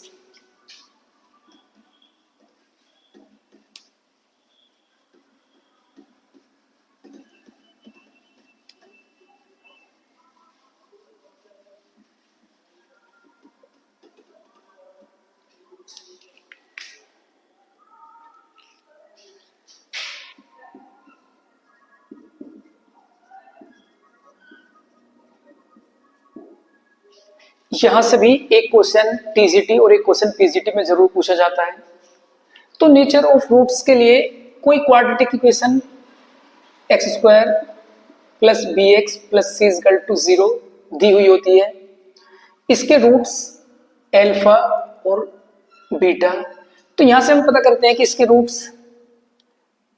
यहां से भी एक क्वेश्चन टीजीटी और एक क्वेश्चन पीजीटी में जरूर पूछा जाता है। तो नेचर ऑफ रूट्स के लिए कोई quadratic equation x square plus B x plus C equal to 0 दी हुई होती है। इसके रूट्स एल्फा और बीटा। तो यहां से हम पता करते हैं कि इसके रूट्स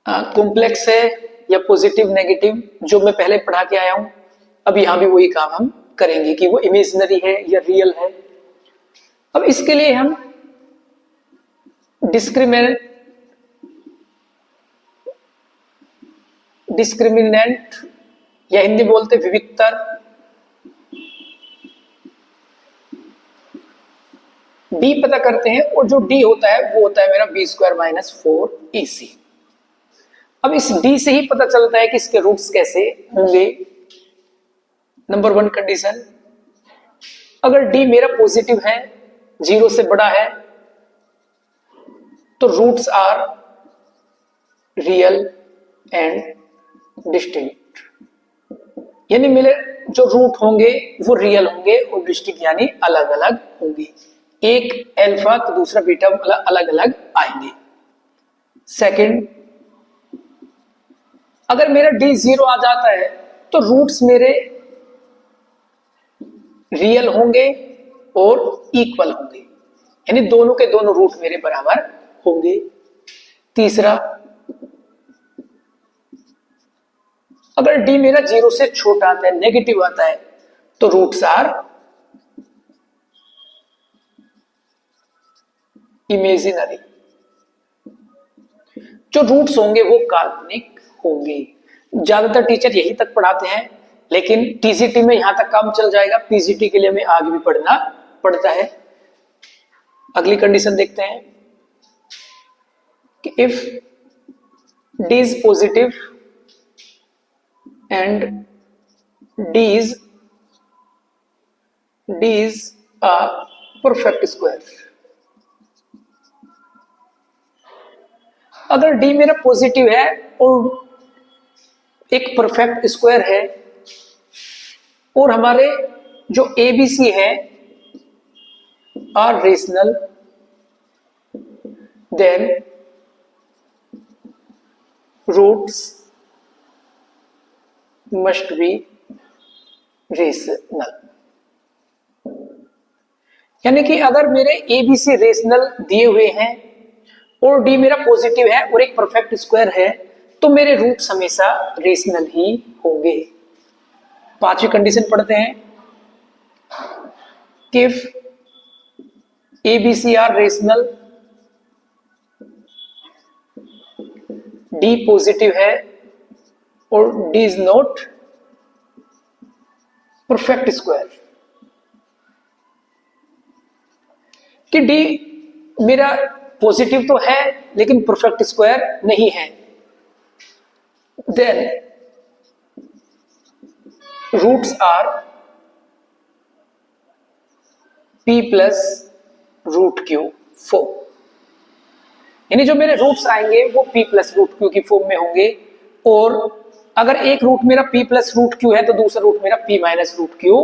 कॉम्प्लेक्स है या पॉजिटिव नेगेटिव, जो मैं पहले पढ़ा के आया हूं। अब यहां भी वही काम हम करेंगे कि वो इमेजिनरी है या रियल है। अब इसके लिए हम डिस्क्रिमिनेंट या हिंदी बोलते विविक्तर डी पता करते हैं, और जो डी होता है वो होता है मेरा बी स्क्वायर माइनस 4ac। अब इस डी से ही पता चलता है कि इसके रूट्स कैसे होंगे। नंबर 1 कंडीशन, अगर डी मेरा पॉजिटिव है, 0 से बड़ा है, तो roots are real and distinct. यानी मेरे जो रूट होंगे वो रियल होंगे और डिस्टिंक्ट यानी अलग अलग होंगे। एक अल्फा तो दूसरा बीटा अलग अलग आएंगे। सेकंड, अगर मेरा डी 0 आ जाता है तो रूट्स मेरे रियल होंगे और इक्वल होंगे, यानी दोनों के दोनों रूट मेरे बराबर होंगे। तीसरा, अगर डी मेरा 0 से छोटा आता है, नेगेटिव आता है, तो रूट्स आर इमेजिनरी। जो रूट्स होंगे वो काल्पनिक होंगे। ज्यादातर टीचर यही तक पढ़ाते हैं, लेकिन टीजीटी में यहां तक काम चल जाएगा, पीजीटी के लिए हमें आगे भी पढ़ना पड़ता है। अगली कंडीशन देखते हैं कि if D is positive and D is a perfect square. अगर डी मेरा पॉजिटिव है और एक परफेक्ट स्क्वायर है, और हमारे जो एबीसी है are rational, then roots must be rational. यानी कि अगर मेरे एबीसी रेशनल दिए हुए हैं और डी मेरा पॉजिटिव है और एक परफेक्ट स्क्वायर है, तो मेरे रूट्स हमेशा रेशनल ही होंगे। पांचवी कंडीशन पढ़ते हैं कि if a b c are rational, D positive है और D is not perfect square, कि डी मेरा पॉजिटिव तो है लेकिन परफेक्ट स्क्वायर नहीं है, then roots are p plus root Q form. यानी जो मेरे रूट्स आएंगे वो p प्लस रूट क्यू की फॉर्म में होंगे। और अगर एक रूट मेरा p प्लस रूट क्यू है तो दूसरा रूट मेरा p माइनस रूट क्यू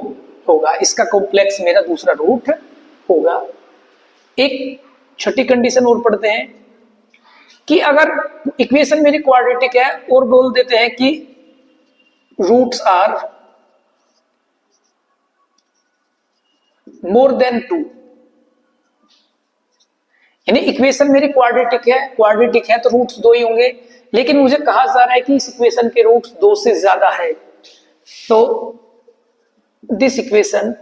होगा। इसका कॉम्प्लेक्स मेरा दूसरा रूट होगा। एक छठी कंडीशन और पढ़ते हैं कि अगर इक्वेशन मेरी क्वाड्रेटिक है और बोल देते हैं कि रूट्स आर मोर देन 2, यानी इक्वेशन मेरी क्वाड्रेटिक है तो रूट्स 2 ही होंगे, लेकिन मुझे कहा जा रहा है कि इस इक्वेशन के रूट्स 2 से ज्यादा है, तो this equation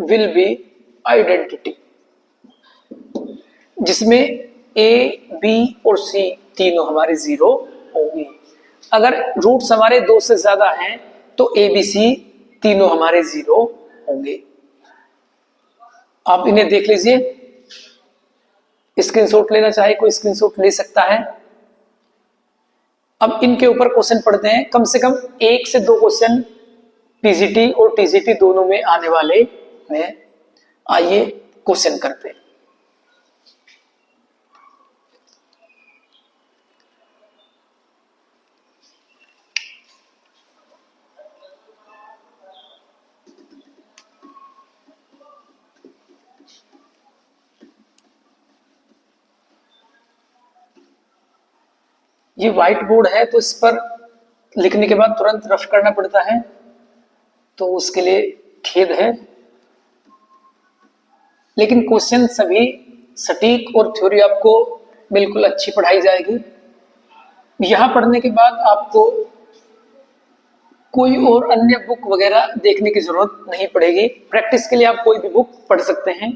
will be identity, जिसमें ए बी और सी तीनों हमारे 0 होंगे। अगर रूट्स हमारे 2 से ज्यादा हैं तो ए बी सी तीनों हमारे 0 होंगे। आप इन्हें देख लीजिए, स्क्रीनशॉट लेना चाहे कोई स्क्रीनशॉट ले सकता है। अब इनके ऊपर क्वेश्चन पढ़ते हैं, कम से कम 1 से 2 क्वेश्चन पीजीटी और टीजीटी दोनों में आने वाले हैं। आइए क्वेश्चन करते हैं। ये व्हाइट बोर्ड है तो इस पर लिखने के बाद तुरंत रफ करना पड़ता है, तो उसके लिए खेद है, लेकिन क्वेश्चन सभी सटीक और थ्योरी आपको बिल्कुल अच्छी पढ़ाई जाएगी। यहां पढ़ने के बाद आपको कोई और अन्य बुक वगैरह देखने की जरूरत नहीं पड़ेगी। प्रैक्टिस के लिए आप कोई भी बुक पढ़ सकते हैं।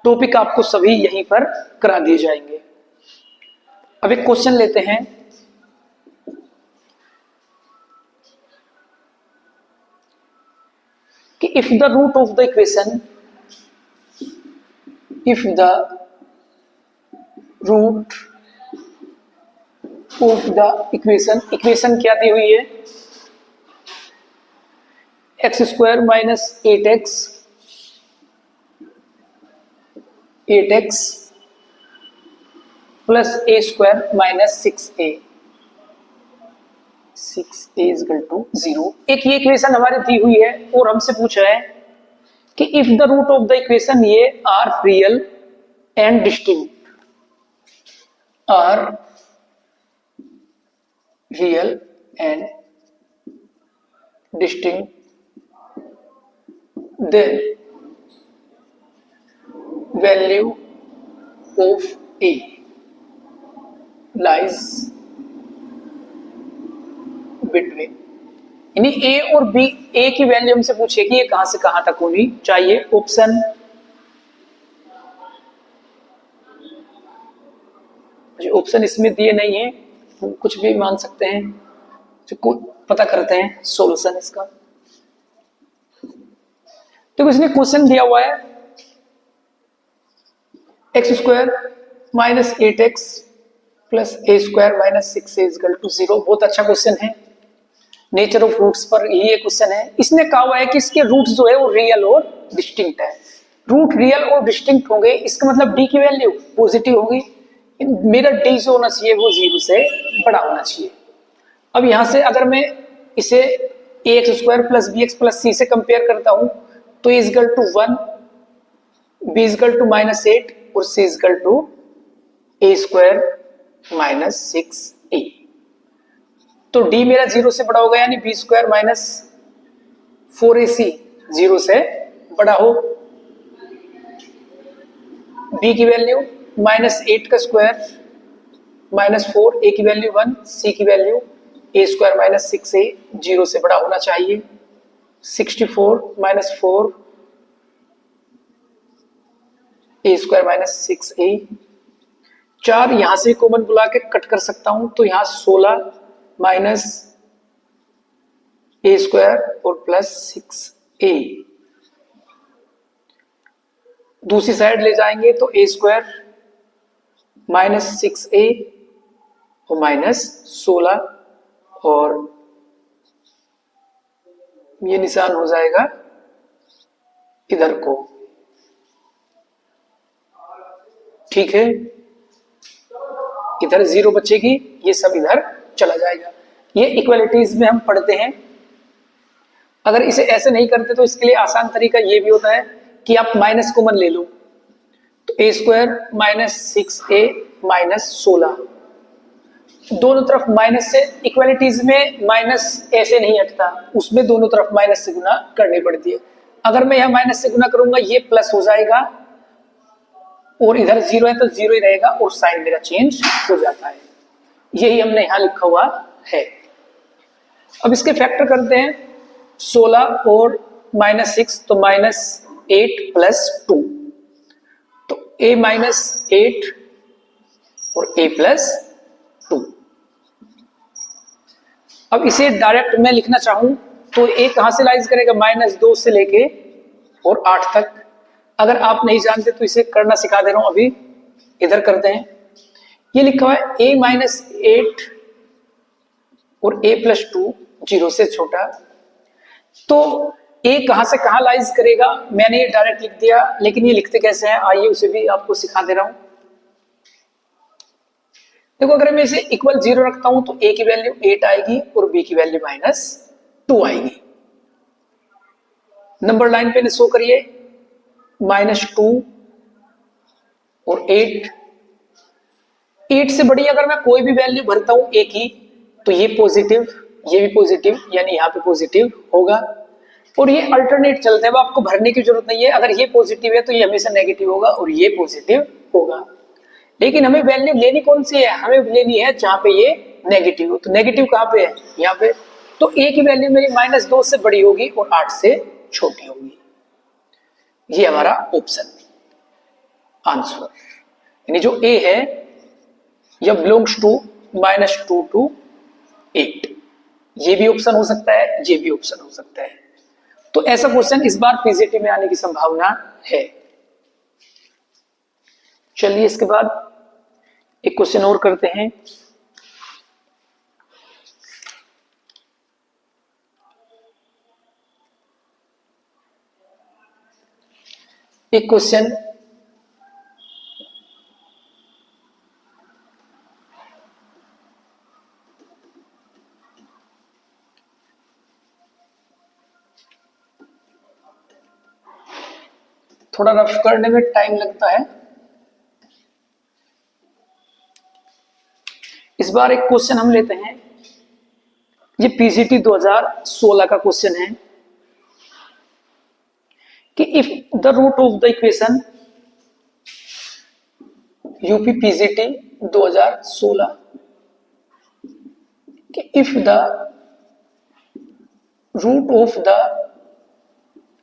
टॉपिक आपको सभी यहीं पर करा दिए जाएंगे। अब एक क्वेश्चन लेते हैं। कि if the root of the equation, if the root of the equation क्या दी हुई है, x square minus 8x plus a square minus 6a equal to 0। एक ये इक्वेशन हमारी दी हुई है और हमसे पूछा है कि if the root of the equation ये are real and distinct, are real and distinct, then value of A lies between, यानी ए और बी, ए की वैल्यू हमसे पूछे कि ये कहां से कहां तक होनी चाहिए। ऑप्शन ऑप्शन इसमें दिए नहीं है, कुछ भी मान सकते हैं, तो पता करते हैं सॉल्यूशन इसका। तो इसने क्वेश्चन दिया हुआ है x square minus 8x plus a square minus 6a equal to 0। बहुत अच्छा क्वेश्चन है, नेचर ऑफ रूट्स पर ये क्वेश्चन है। इसने कहा हुआ है कि इसके रूट्स जो है वो रियल और डिस्टिंक्ट है। रूट रियल और डिस्टिंक्ट होंगे, इसका मतलब डी की वैल्यू पॉजिटिव होगी। मेरा डी जो होना चाहिए वो 0 से बड़ा होना चाहिए। अब यहां से अगर मैं इसे X square plus B x plus C से कंपेयर करता हूं तो A equal to 1, B equal to minus 8 और C equal to A square minus 6a। तो d मेरा 0 से बड़ा होगा, यानी बी स्क्वायर माइनस 4ac 0 से बड़ा हो। b की वैल्यू माइनस 8 का स्क्वायर माइनस 4, a की वैल्यू 1, c की value a square minus 6a 0 से बड़ा होना चाहिए। 64 minus 4 a square minus 6a, 4 यहां से कॉमन बुला के कट कर सकता हूं, तो यहां 16 माइनस ए स्क्वायर और प्लस 6a। दूसरी साइड ले जाएंगे तो ए स्क्वायर माइनस 6a और माइनस 16, और ये निशान हो जाएगा इधर को। ठीक है, इधर 0 बचेगी, ये सब इधर चला जाएगा। ये इक्वालिटीज में हम पढ़ते हैं। अगर इसे ऐसे नहीं करते तो इसके लिए आसान तरीका ये भी होता है कि आप माइनस कॉमन ले लो, तो ए स्क्वायर माइनस 6a माइनस 16, दोनों तरफ माइनस से। इक्वालिटीज में माइनस ऐसे नहीं हटता, उसमें दोनों तरफ माइनस से गुना करनी पड़ती है। अगर मैं यहां माइनस से गुना करूंगा ये प्लस हो जाएगा, और इधर 0 है तो 0 ही रहेगा, और साइन मेरा चेंज हो जाता है। यही हमने यहां लिखा हुआ है। अब इसके फैक्टर करते हैं, 16 और माइनस 6, तो माइनस 8 प्लस 2, तो a माइनस 8 और a प्लस 2। अब इसे डायरेक्ट मैं लिखना चाहूं तो a कहां से लाइज करेगा, माइनस 2 से लेके और 8 तक। अगर आप नहीं जानते तो इसे करना सिखा दे रहा हूं, अभी इधर करते हैं। ये लिखा हुआ है a माइनस 8 और a प्लस 2 0 से छोटा, तो a कहां से कहां लाइज करेगा, मैंने ये डायरेक्ट लिख दिया, लेकिन ये लिखते कैसे हैं आइए उसे भी आपको सिखा दे रहा हूं। देखो, अगर मैं इसे इक्वल 0 रखता हूं तो a की वैल्यू 8 आएगी और b की वैल्यू माइनस 2 आएगी। नंबर लाइन पे शो करिए, माइनस 2 और 8। 8 से बड़ी अगर मैं कोई भी वैल्यू भरता हूं एक ही, तो ये पॉजिटिव, ये भी पॉजिटिव, यानी यहाँ पे पॉजिटिव होगा। और ये अल्टरनेट चलते हैं, आपको भरने की जरूरत नहीं है। अगर ये पॉजिटिव है तो ये हमेशा नेगेटिव होगा और ये पॉजिटिव होगा। लेकिन हमें वैल्यू लेनी कौन सी है, हमें लेनी है जहां पे ये नेगेटिव हो। तो नेगेटिव कहां पे है, यहाँ पे। तो ए की वैल्यू मेरी -2 से बड़ी होगी और 8 से छोटी होगी। ये हमारा ऑप्शन आंसर, यानी जो ए है यह बिलोंग्स टू -2 to 8। ये भी ऑप्शन हो सकता है, ये भी ऑप्शन हो सकता है। तो ऐसा क्वेश्चन इस बार पीजीटी में आने की संभावना है। चलिए इसके बाद एक क्वेश्चन और करते हैं। एक क्वेश्चन थोड़ा रफ करने में टाइम लगता है। इस बार एक क्वेश्चन हम लेते हैं, ये पीजीटी 2016 का क्वेश्चन है कि if the root of the equation, UP PGT 2016, कि if the root of the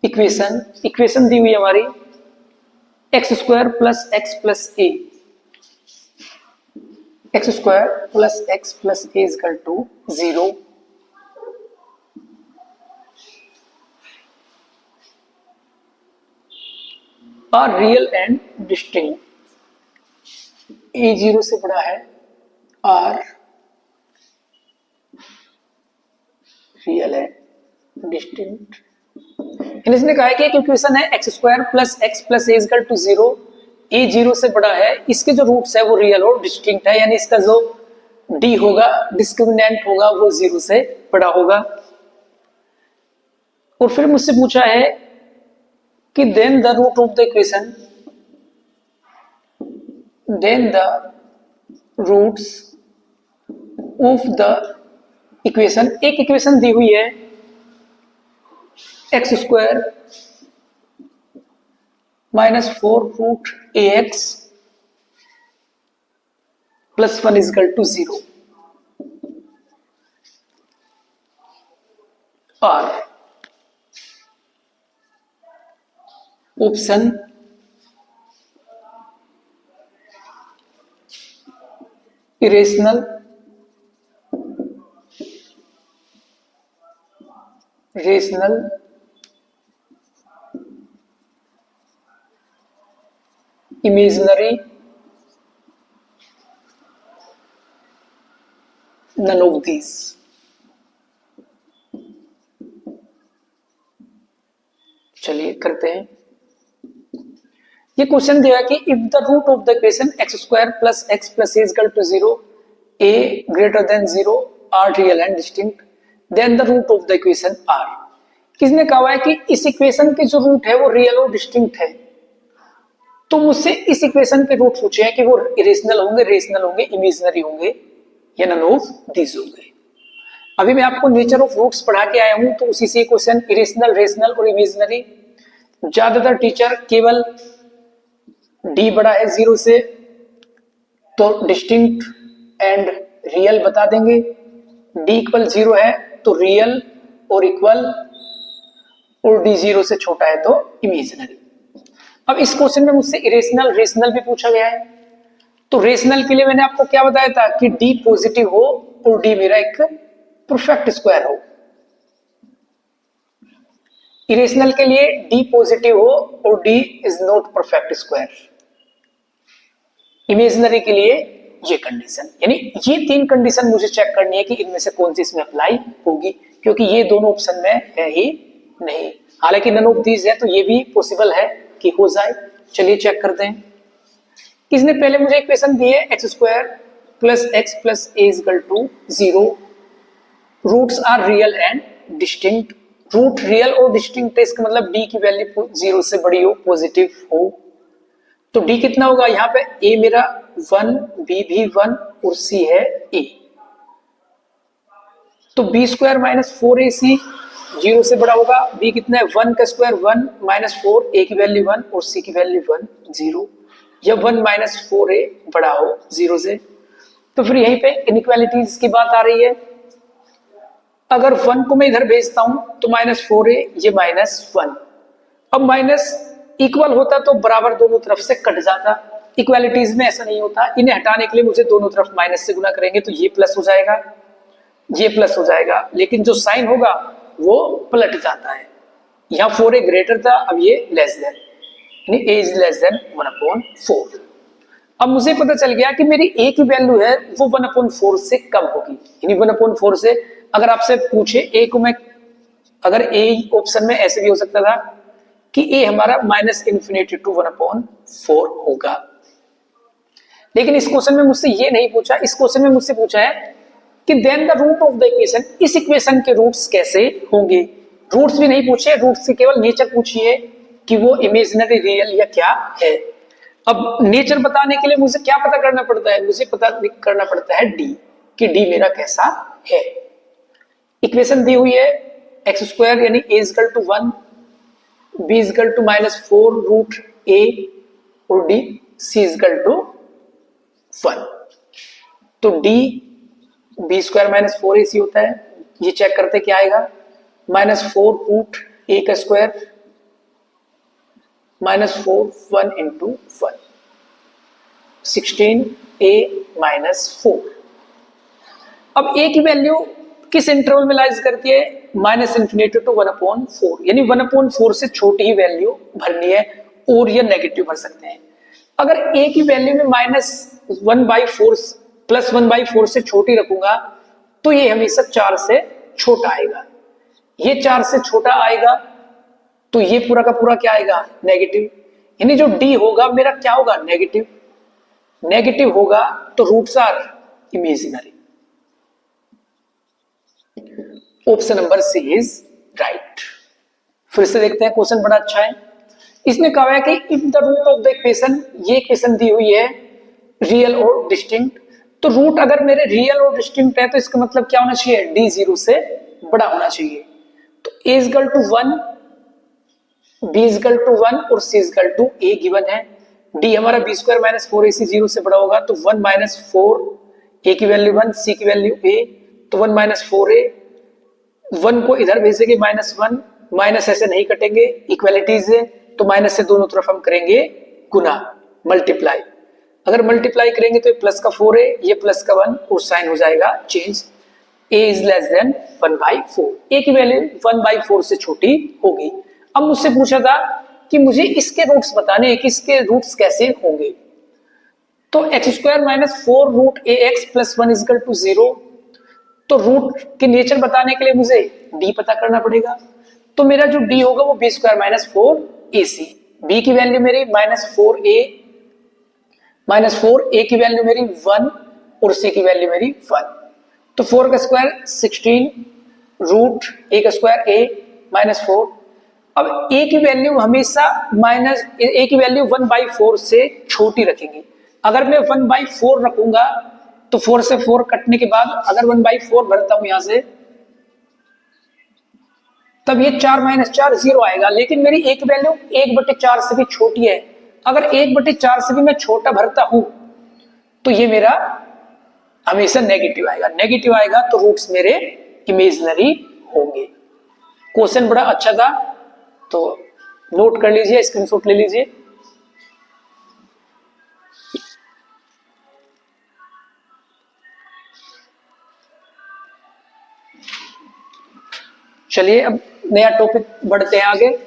equation दी हुई हमारी x² plus x plus A, x² plus x plus A equal to 0, are real and distinct, A 0 से बड़ा है, आर रियल एंड डिस्टिंक्ट। इसने कहा है कि एक इक्वेशन है x² plus x plus A equal to 0, a 0 से बड़ा है, इसके जो रूट्स है वो रियल और डिस्टिंक्ट है, यानी इसका जो डी होगा, डिस्क्रिमिनेंट होगा, वो 0 से बड़ा होगा। और फिर मुझसे पूछा है कि then the root of the equation, then the roots of the equation, एक इक्वेशन दी हुई है x² -4 root ax plus 1 equal to 0, और option irrational, rational, imaginary, none of these। चलिए करते हैं। ये क्वेश्चन दिया कि if the root of the equation x² plus x plus A equal to 0, a greater than 0, are real and distinct, then the root of the equation are. किसने कहा है कि इस इक्वेशन के जो रूट है वो रियल और डिस्टिंक्ट है। तो मुझसे इस इक्वेशन के रूट पूछे हैं कि वो इरेशनल होंगे, रेशनल होंगे, इमेजिनरी होंगे या नन ऑफ दीज होंगे। अभी मैं आपको नेचर ऑफ रूट्स पढ़ा के आया हूं, तो उसी से क्वेश्चन इरेशनल, रेशनल और इमेजिनरी। ज्यादातर टीचर केवल डी बड़ा है 0 से तो डिस्टिंक्ट एंड रियल बता देंगे, डी इक्वल 0 है तो रियल और इक्वल, और डी 0 से छोटा है तो इमेजिनरी। अब इस क्वेश्चन में मुझसे इरेशनल, रेशनल भी पूछा गया है। तो रेशनल के लिए मैंने आपको क्या बताया था कि डी पॉजिटिव हो और डी मेरा एक परफेक्ट स्क्वायर हो। इरेशनल के लिए डी पॉजिटिव हो और D is not perfect square. Imaginary के लिए ये कंडीशन, यानी ये 3 कंडीशन मुझे चेक करनी है कि इनमें से कौन सी इसमें अप्लाई होगी, क्योंकि ये दोनों ऑप्शन में है ही नहीं। हालांकि नन ऑफ दीज है तो ये भी पॉसिबल है कि हो जाए। चलिए चेक करते हैं। इसने पहले मुझे इक्वेशन दी है x² plus x plus A equal to 0, roots are real and distinct. Root real और डिस्टिंक्ट है, इसका मतलब d की वैल्यू 0 से बड़ी हो, पॉजिटिव हो। तो डी कितना होगा, यहाँ पे ए मेरा 1, बी भी 1 और सी है ए, तो बी स्क्वायर माइनस 4ac 0 से बड़ा होगा। बी कितना है, 1 का स्क्वायर 1 माइनस 4, ए की वैल्यू 1 और सी की वैल्यू 1 0, या 1 माइनस 4a बड़ा हो 0 से। तो फिर यहीं पे इनइक्वालिटीज की बात आ रही है। अगर 1 को मैं इधर भेजता हूं तो माइनस 4a, ये माइनस 1। अब माइनस इक्वल होता तो बराबर दोनों तरफ से कट जाता, इक्वालिटीज में ऐसा नहीं होता। इन्हें हटाने के लिए मुझे दोनों तरफ माइनस से गुना करेंगे, तो ये प्लस हो जाएगा, ये प्लस हो जाएगा, लेकिन जो साइन होगा वो पलट जाता है। यहां 4a ग्रेटर था, अब ये लेस देन, यानी a इज लेस देन 1/4। अब मुझे पता चल गया कि मेरी a की वैल्यू है वो 1/4 से कम होगी, यानी 1/4 से। अगर आपसे पूछे a को मैं, अगर a ऑप्शन में ऐसे भी हो सकता था कि a हमारा -∞ to 1/4 होगा, लेकिन इस क्वेश्चन में मुझसे ये नहीं पूछा। इस क्वेश्चन में मुझसे पूछा है कि then the root of the equation, इस इक्वेशन के रूट्स कैसे होंगे। रूट्स भी नहीं पूछे, रूट्स से केवल नेचर पूछी है कि वो इमेजिनरी, रियल या क्या है। अब नेचर बताने के लिए मुझे क्या पता करना पड़ता है, मुझे पता करना पड़ता है डी, कि डी मेरा कैसा है। इक्वेशन दी हुई है x² यानी a equal to 1, b equal to -4 root a और d c इक्वल टू 1। तो d b² -4ac होता है। ये चेक करते क्या आएगा, -4 रूट a का स्क्वायर -4 1 इंटू 1, 16a -4। अब a की वैल्यू किस इंटरवल में लाइज करती है, -∞ to 1/4, यानी 1/4 से छोटी ही वैल्यू भरनी है, और ये नेगेटिव भर सकते हैं। अगर a की वैल्यू में -1/4 +1/4 से छोटी रखूंगा तो ये हमेशा 4 से छोटा आएगा। ये 4 से छोटा आएगा तो ये पूरा का पूरा क्या आएगा, नेगेटिव। यानी जो d होगा मेरा क्या होगा, नेगेटिव। नेगेटिव होगा तो roots are imaginary. Option number C is right. फिर से देखते हैं, क्वेश्चन बड़ा अच्छा है। इसने कहा है कि if the root of the equation, ये इक्वेशन दी हुई है रियल और डिस्टिंक्ट, तो रूट अगर मेरे रियल और डिस्टिंक्ट है तो इसका मतलब क्या होना चाहिए, d 0 से बड़ा होना चाहिए। तो a equal to 1, b equal to 1 और c equal to a given है। d हमारा b² -4ac 0 से बड़ा होगा, तो 1 -4, a की वैल्यू 1, c की वैल्यू a, तो 1 -4a, 1 को इधर भेजेंगे -1, माइनस ऐसे नहीं कटेंगे, इक्वालिटीज है, तो माइनस से दोनों तरफ हम करेंगे गुना, मल्टीप्लाई। अगर मल्टीप्लाई करेंगे तो ये प्लस का 4 है, ये प्लस का 1, और साइन हो जाएगा change. a is less than 1/4, a की वैल्यू 1/4 से छोटी होगी। अब मुझसे पूछा था कि मुझे इसके रूट्स बताने हैं कि इसके रूट्स कैसे होंगे। तो x² -4 root ax + 1 equal to 0, तो रूट के नेचर बताने के लिए मुझे d पता करना पड़ेगा। तो मेरा जो d होगा वो b² -4ac, b की वैल्यू मेरी -4a की वैल्यू मेरी 1 और c की वैल्यू मेरी 1, तो 4 का स्क्वायर 16 रूट a का स्क्वायर a -4। अब a की वैल्यू हमेशा a की वैल्यू 1/4 से छोटी रखेंगे। अगर मैं 1/4 रखूंगा तो 4 से 4 कटने के बाद अगर 1/4 भरता हूं यहां से, तब ये 4 - 4 0 आएगा, लेकिन मेरी a की वैल्यू 1/4 से भी छोटी है। अगर 1/4 से भी मैं छोटा भरता हूं तो ये मेरा हमेशा नेगेटिव आएगा। नेगेटिव आएगा तो रूट्स मेरे इमेजिनरी होंगे। क्वेश्चन बड़ा अच्छा था, तो नोट कर लीजिए, स्क्रीनशॉट ले लीजिए। चलिए अब नया टॉपिक बढ़ते हैं आगे।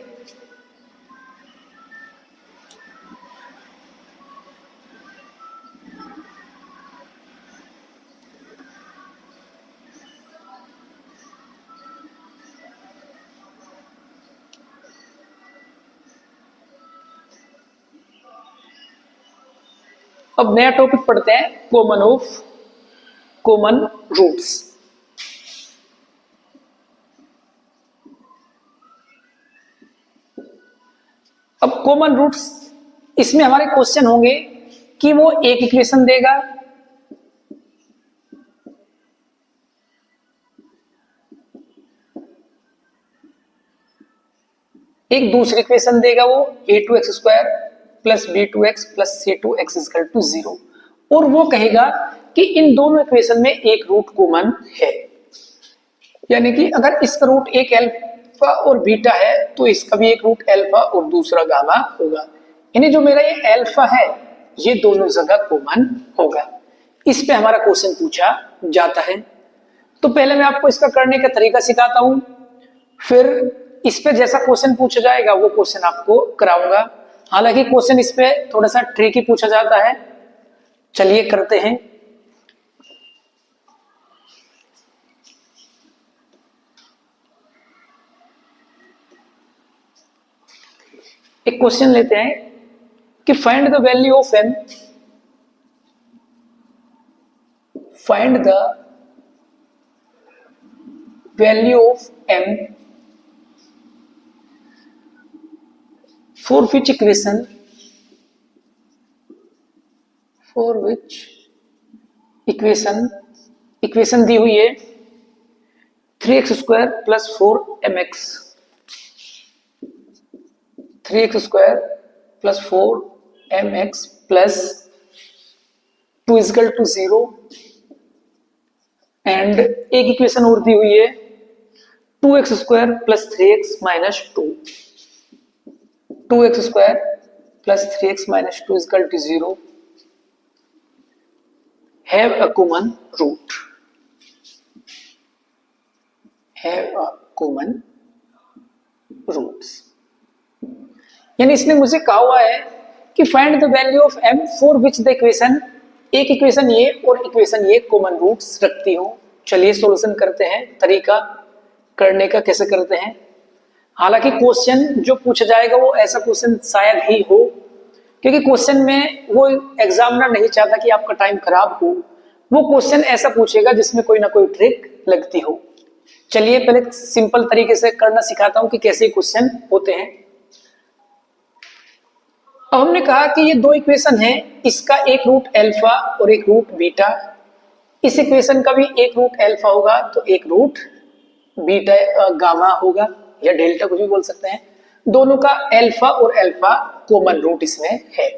अब नया टॉपिक पढ़ते हैं, कॉमन रूट्स। अब कॉमन रूट्स इसमें हमारे क्वेश्चन होंगे कि वो एक इक्वेशन देगा, एक दूसरी इक्वेशन देगा वो a2x² plus b2x plus c2x equal to 0, और वो कहेगा कि इन दोनों इक्वेशन में एक रूट कॉमन है। यानी कि अगर इसका रूट एक अल्फा और बीटा है तो इसका भी एक रूट अल्फा और दूसरा गामा होगा। यानी जो मेरा ये अल्फा है ये दोनों जगह कॉमन होगा। इस पे हमारा क्वेश्चन पूछा जाता है। तो पहले मैं आपको इसका करने का तरीका सिखाता हूं, फिर इस पे जैसा क्वेश्चन पूछा जाएगा वो क्वेश्चन आपको कराऊंगा। हालांकि क्वेश्चन इस पे थोड़ा सा ट्रिकी पूछा जाता है। चलिए करते हैं। एक क्वेश्चन लेते हैं कि find the value of m, find the value of m for which equation, for which equation दी हुई है 3x² plus 4mx, 3x² plus 4mx plus 2 equal to 0, and एक इक्वेशन और दी हुई है 2x² plus 3x minus 2, 2x² plus 3x minus 2 equal to 0, have a common root, have a common roots. यानी इसने मुझे कहा हुआ है कि find the value of m for which the equation, एक इक्वेशन ये और इक्वेशन ये कॉमन रूट्स रखती हो। चलिए सॉल्यूशन करते हैं। तरीका करने का कैसे करते हैं। हालांकि क्वेश्चन जो पूछा जाएगा वो ऐसा क्वेश्चन शायद ही हो, क्योंकि क्वेश्चन में वो एग्जामिनर नहीं चाहता कि आपका टाइम खराब हो। वो क्वेश्चन ऐसा पूछेगा जिसमें कोई ना कोई ट्रिक लगती हो। चलिए पहले सिंपल तरीके से करना सिखाता हूं कि कैसे क्वेश्चन होते हैं। अब हमने कहा कि ये दो इक्वेशन है, इसका एक रूट अल्फा और एक रूट बीटा। इस इक्वेशन का भी एक रूट अल्फा होगा तो एक रूट बीटा गामा होगा, या डेल्टा कुछ भी बोल सकते हैं। दोनों का अल्फा और अल्फा कॉमन रूट इसमें है।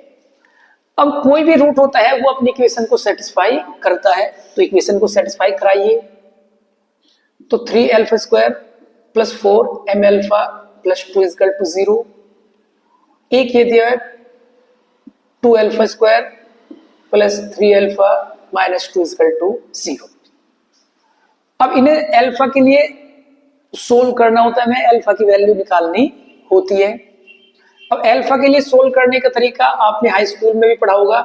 अब कोई भी रूट होता है वो अपनी इक्वेशन को सेटिस्फाई करता है, तो इक्वेशन को सेटिस्फाई कराइए। तो 3α² plus 4m α plus 2 equal to 0, एक ये दिया है 2α² प्लस 3α माइनस 2 इक्वल टू 0। अब इन्हें अल्फा के लिए सोल्व करना होता है, हमें अल्फा की वैल्यू निकालनी होती है। अब अल्फा के लिए सोल्व करने का तरीका आपने हाई स्कूल में भी पढ़ा होगा।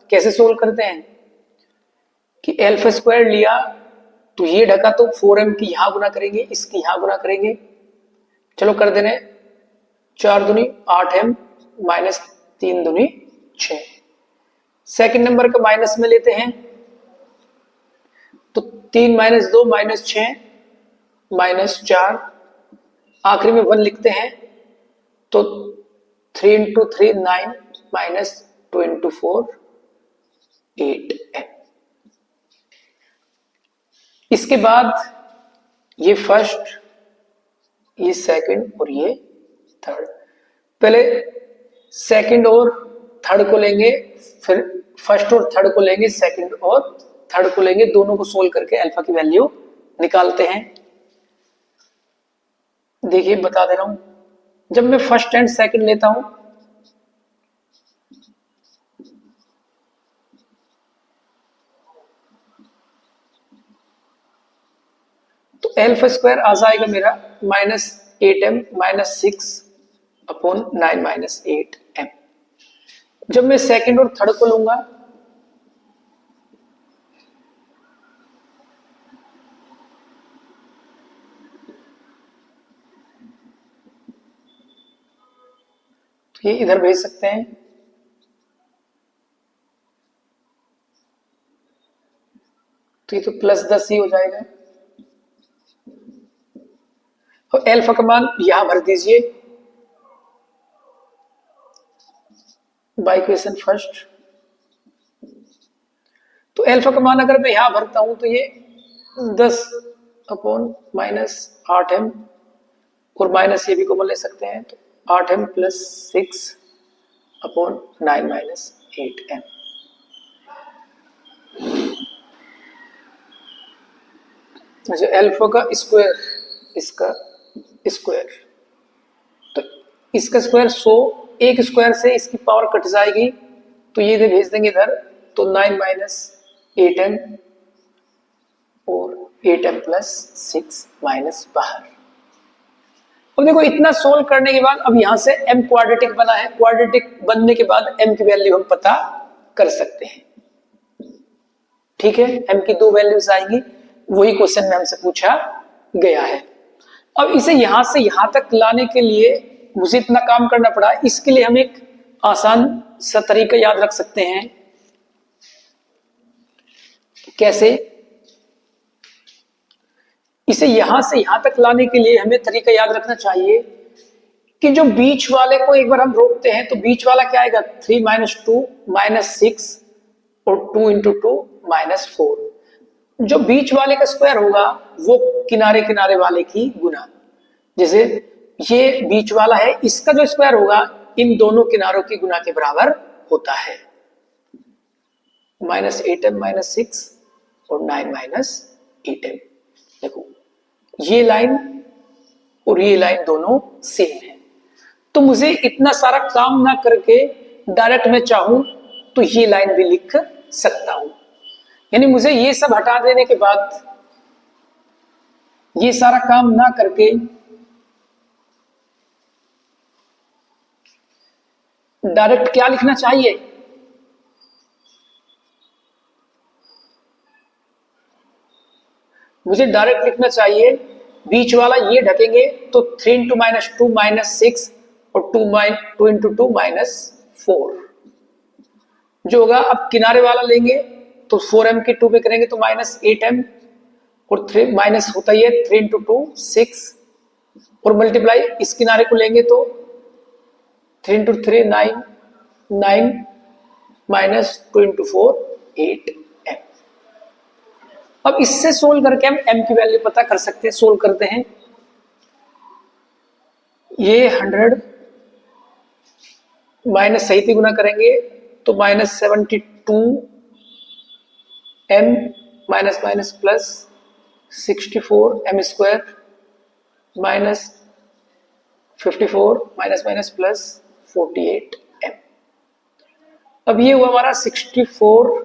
कैसे सोल्व करते हैं कि α² लिया तो ये ढका तो 4m की यहां गुना करेंगे, इसकी यहां गुना करेंगे। चलो कर देने, 4 दूनी 8m माइनस 3 दूनी 6। सेकंड नंबर का माइनस में लेते हैं तो 3 माइनस 2 माइनस 6 माइनस 4, आखिरी में 1 लिखते हैं तो 3 इंटू 3 9 माइनस 2 इंटू 4 8m। इसके बाद ये फर्स्ट, ये सेकंड और ये थर्ड। पहले सेकंड और थर्ड को लेंगे, फिर फर्स्ट और थर्ड को लेंगे, सेकंड और थर्ड को लेंगे, दोनों को सोल्व करके अल्फा की वैल्यू निकालते हैं। देखिए बता दे रहा हूं, जब मैं फर्स्ट एंड सेकंड लेता हूं तो α² आ जाएगा मेरा minus 8m minus 6 upon 9 minus 8m। जब मैं सेकंड और थर्ड को लूंगा तो ये इधर भेज सकते हैं, तो ये तो प्लस 10 ही हो जाएगा। और अल्फा का मान यहां भर दीजिए, बाई इक्वेशन फर्स्ट। तो एल्फा का मान अगर मैं यहां भरता हूं तो ये 10 अपॉन माइनस 8m, और माइनस ये भी कॉमन ले सकते हैं, तो 8m plus 6 upon 9 minus 8m। जो एल्फा का स्क्वायर, इसका स्क्वायर, तो इसका स्क्वायर 100, एक स्क्वायर से इसकी पावर कट जाएगी, तो ये इधर भेज देंगे इधर, तो 9 माइनस 8m और 8m प्लस 6 माइनस बाहर। अब देखो इतना सोल्व करने के बाद अब यहां से m क्वाड्रेटिक बना है, क्वाड्रेटिक बनने के बाद m की वैल्यू हम पता कर सकते हैं। ठीक है, m की 2 वैल्यूज आएंगी, वही क्वेश्चन में हमसे पूछा गया है। अब इसे यहां से यहां तक लाने के लिए मुझे इतना काम करना पड़ा, इसके लिए हम एक आसान सा तरीका याद रख सकते हैं। कैसे? इसे यहां से यहां तक लाने के लिए हमें तरीका याद रखना चाहिए कि जो बीच वाले को एक बार हम रोकते हैं तो बीच वाला क्या आएगा, 3 माइनस 2 माइनस 6 और 2 इंटू 2 माइनस 4। जो बीच वाले का स्क्वायर होगा वो किनारे किनारे वाले की गुना, जैसे ये बीच वाला है, इसका जो स्क्वायर होगा इन दोनों किनारों की गुना के बराबर होता है। माइनस 8m माइनस 6 और 9 माइनस 8m। देखो ये लाइन और ये लाइन दोनों सेम है, तो मुझे इतना सारा काम ना करके डायरेक्ट मैं चाहूं तो ये लाइन भी लिख सकता हूं। यानी मुझे ये सब हटा देने के बाद, ये सारा काम ना करके डायरेक्ट क्या लिखना चाहिए, मुझे डायरेक्ट लिखना चाहिए, बीच वाला ये ढकेंगे तो 3 इंटू माइनस 2 माइनस 6 और 2 इंटू 2 माइनस 4 जो होगा। अब किनारे वाला लेंगे तो 4m के 2 पे करेंगे तो माइनस 8m, और 3 माइनस होता ही है, 3 इंटू 2 6, और मल्टीप्लाई इस किनारे को लेंगे तो 3 इंटू 3 9, 9 माइनस 2 इंटू 4 8m। अब इससे सोल्व करके हम m की वैल्यू पता कर सकते हैं। सोल्व करते हैं, ये 100 माइनस सही थी गुना करेंगे तो minus 72 m minus minus plus 64 m square minus 54 minus minus plus 48 m। अब ये हुआ हमारा 64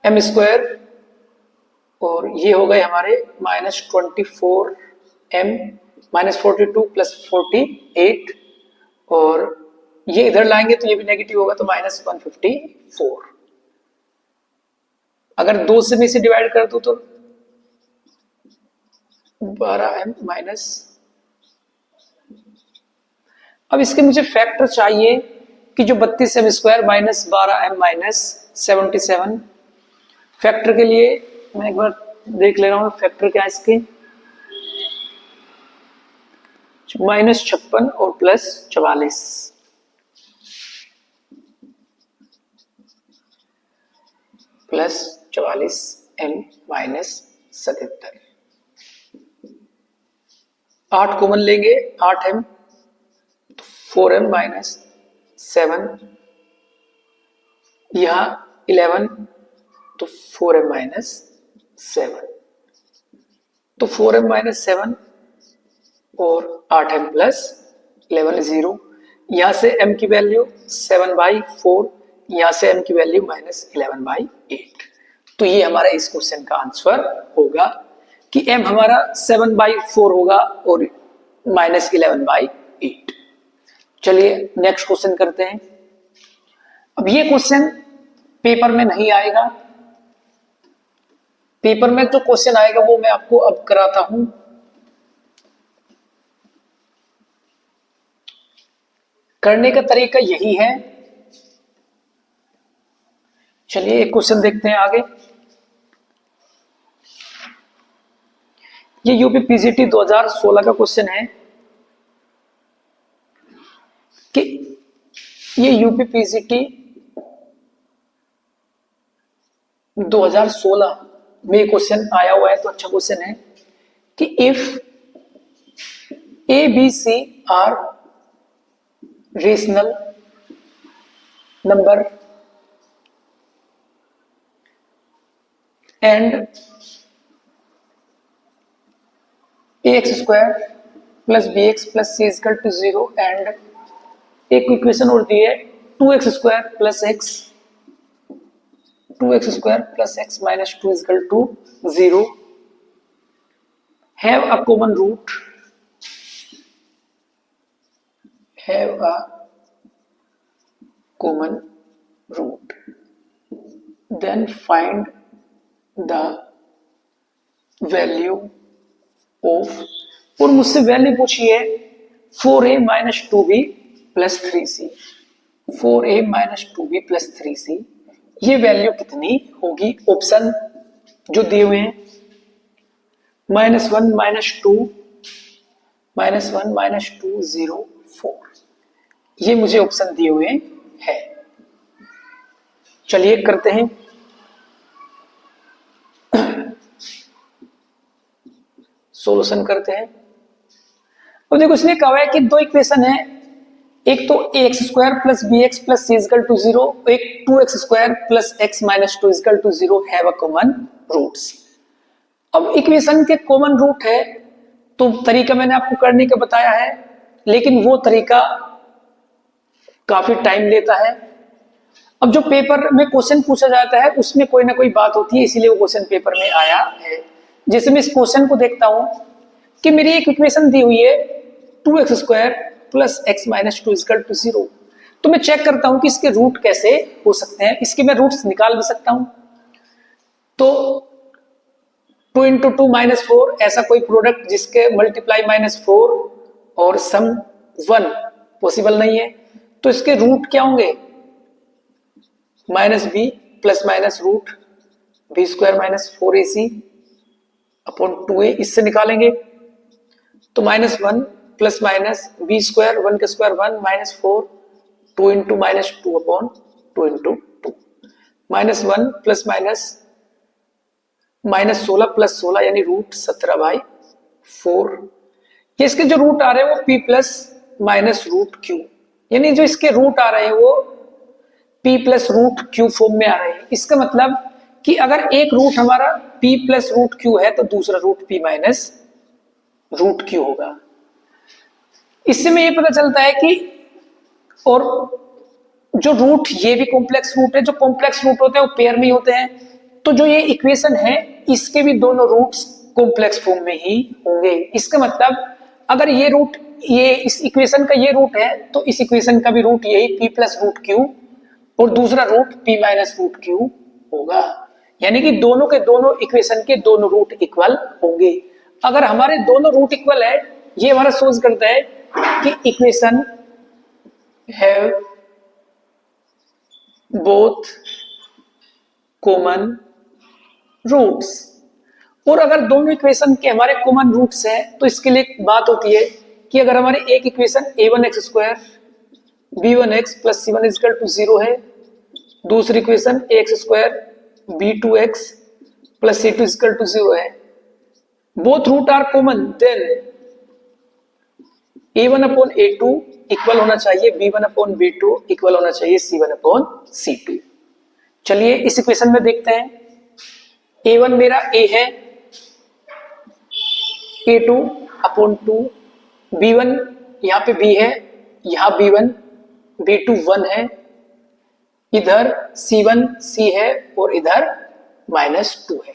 m स्क्वायर, और ये हो गए हमारे माइनस 24 m माइनस 42 प्लस 48, और ये इधर लाएंगे तो ये भी नेगेटिव होगा तो माइनस 154। अगर 2 से मैं इसे डिवाइड कर दूं तो 12m माइनस। अब इसके मुझे फैक्टर चाहिए कि जो 32m square minus 12m minus 77, factor के लिए मैं एक बार देख ले रहा हूं फैक्टर क्या है इसके, माइनस 56 और plus 44, plus 44m minus 77। 8 common लेंगे, 8m तो 4m माइनस 7, यहां 11 तो 4m माइनस 7, तो 4m माइनस 7 और 8m प्लस 11 0। यहां से m की वैल्यू 7/4, यहां से m की वैल्यू माइनस 11/8। तो ये हमारा इस क्वेश्चन का आंसर होगा कि m हमारा 7/4 होगा और माइनस 11/8। चलिए नेक्स्ट क्वेश्चन करते हैं। अब ये क्वेश्चन पेपर में नहीं आएगा, पेपर में जो क्वेश्चन आएगा वो मैं आपको अब कराता हूं। करने का तरीका यही है। चलिए एक क्वेश्चन देखते हैं आगे। ये यूपी पीजीटी 2016 का क्वेश्चन है कि ये यूपीपीसीटी 2016 में क्वेश्चन आया हुआ है, तो अच्छा क्वेश्चन है कि if A B C are rational number and ax square plus B x plus C is equal to 0 and एक इक्वेशन और दी है 2x square plus X 2x square plus X minus 2 is equal to 0 have a common root, have a common root, then find the value of, और मुझसे वैल्यू पूछी है 4a minus 2b plus 3c, 4a minus 2b plus 3c, ये वैल्यू कितनी होगी? ऑप्शन जो दिए हुए हैं -1 -2 -1 -2 0 4, ये मुझे ऑप्शन दिए हुए हैं। चलिए करते हैं। सॉल्यूशन करते हैं। अब देखो इसने कहा है कि दो इक्वेशन है, एक तो ax square plus B x plus C is equal to 0, एक 2x square plus X minus 2 is equal to 0 have a common roots. अब इक्वेशन के कॉमन रूट है तो तरीका मैंने आपको करने का बताया है, लेकिन वो तरीका काफी टाइम लेता है। अब जो पेपर में क्वेश्चन पूछा जाता है उसमें कोई ना कोई बात होती है, इसीलिए वो क्वेश्चन पेपर में आया है। जैसे मैं इस क्वेश्चन को देखता हूं कि मेरी एक इक्वेशन दी हुई है 2x square plus X minus 2 is equal to 0, तो मैं चेक करता हूं कि इसके रूट कैसे हो सकते हैं। इसके मैं रूट्स निकाल भी सकता हूं। तो 2 इंटू 2 माइनस 4, ऐसा कोई प्रोडक्ट जिसके मल्टीप्लाई -4 और सम 1 पॉसिबल नहीं है, तो इसके रूट क्या होंगे? Minus B plus minus root B square minus 4ac upon 2a, इससे निकालेंगे तो -1 प्लस माइनस बी स्क्वायर 1 का square 1 minus 4 2 into minus 2 upon 2 into 2 -1 plus minus -16 plus 16 यानी रूट 17/4। ये इसके जो रूट आ रहे हैं वो p plus minus root Q, यानी जो इसके रूट आ रहे हैं वो p plus root Q form में आ रहे हैं। इसका मतलब कि अगर एक रूट हमारा p प्लस रूट क्यू है तो दूसरा root p minus root Q होगा। इससे में ये पता चलता है कि, और जो रूट ये भी कॉम्प्लेक्स रूट है, जो कॉम्प्लेक्स रूट होते हैं वो पेयर में ही होते हैं, तो जो ये इक्वेशन है इसके भी दोनों रूट्स कॉम्प्लेक्स फॉर्म में ही होंगे। इसका मतलब अगर ये रूट, ये इस इक्वेशन का ये रूट है तो इस इक्वेशन का भी रूट यही p प्लस रूट क्यू और दूसरा root p minus root Q होगा, यानी कि दोनों के दोनों इक्वेशन के दोनों रूट इक्वल होंगे। अगर हमारे दोनों रूट इक्वल है, ये हमारा सोच करता है कि equation have both common roots, और अगर दोनों इक्वेशन के हमारे कॉमन रूट्स हैं तो इसके लिए एक बात होती है कि अगर हमारे एक equation a1x square b1x plus c1 is equal to 0 है, दूसरी equation ax square b2x plus c2 is equal to 0 है, both root are common, then a1 upon a2 equal होना चाहिए b1 अपॉन b2 इक्वल होना चाहिए c1 अपॉन c2। चलिए इस इक्वेशन में देखते हैं। a1 मेरा a है, a2 अपॉन 2, b1 यहाँ पे b है, यहाँ b1, b2 1 है, इधर c1 c है और इधर -2 है।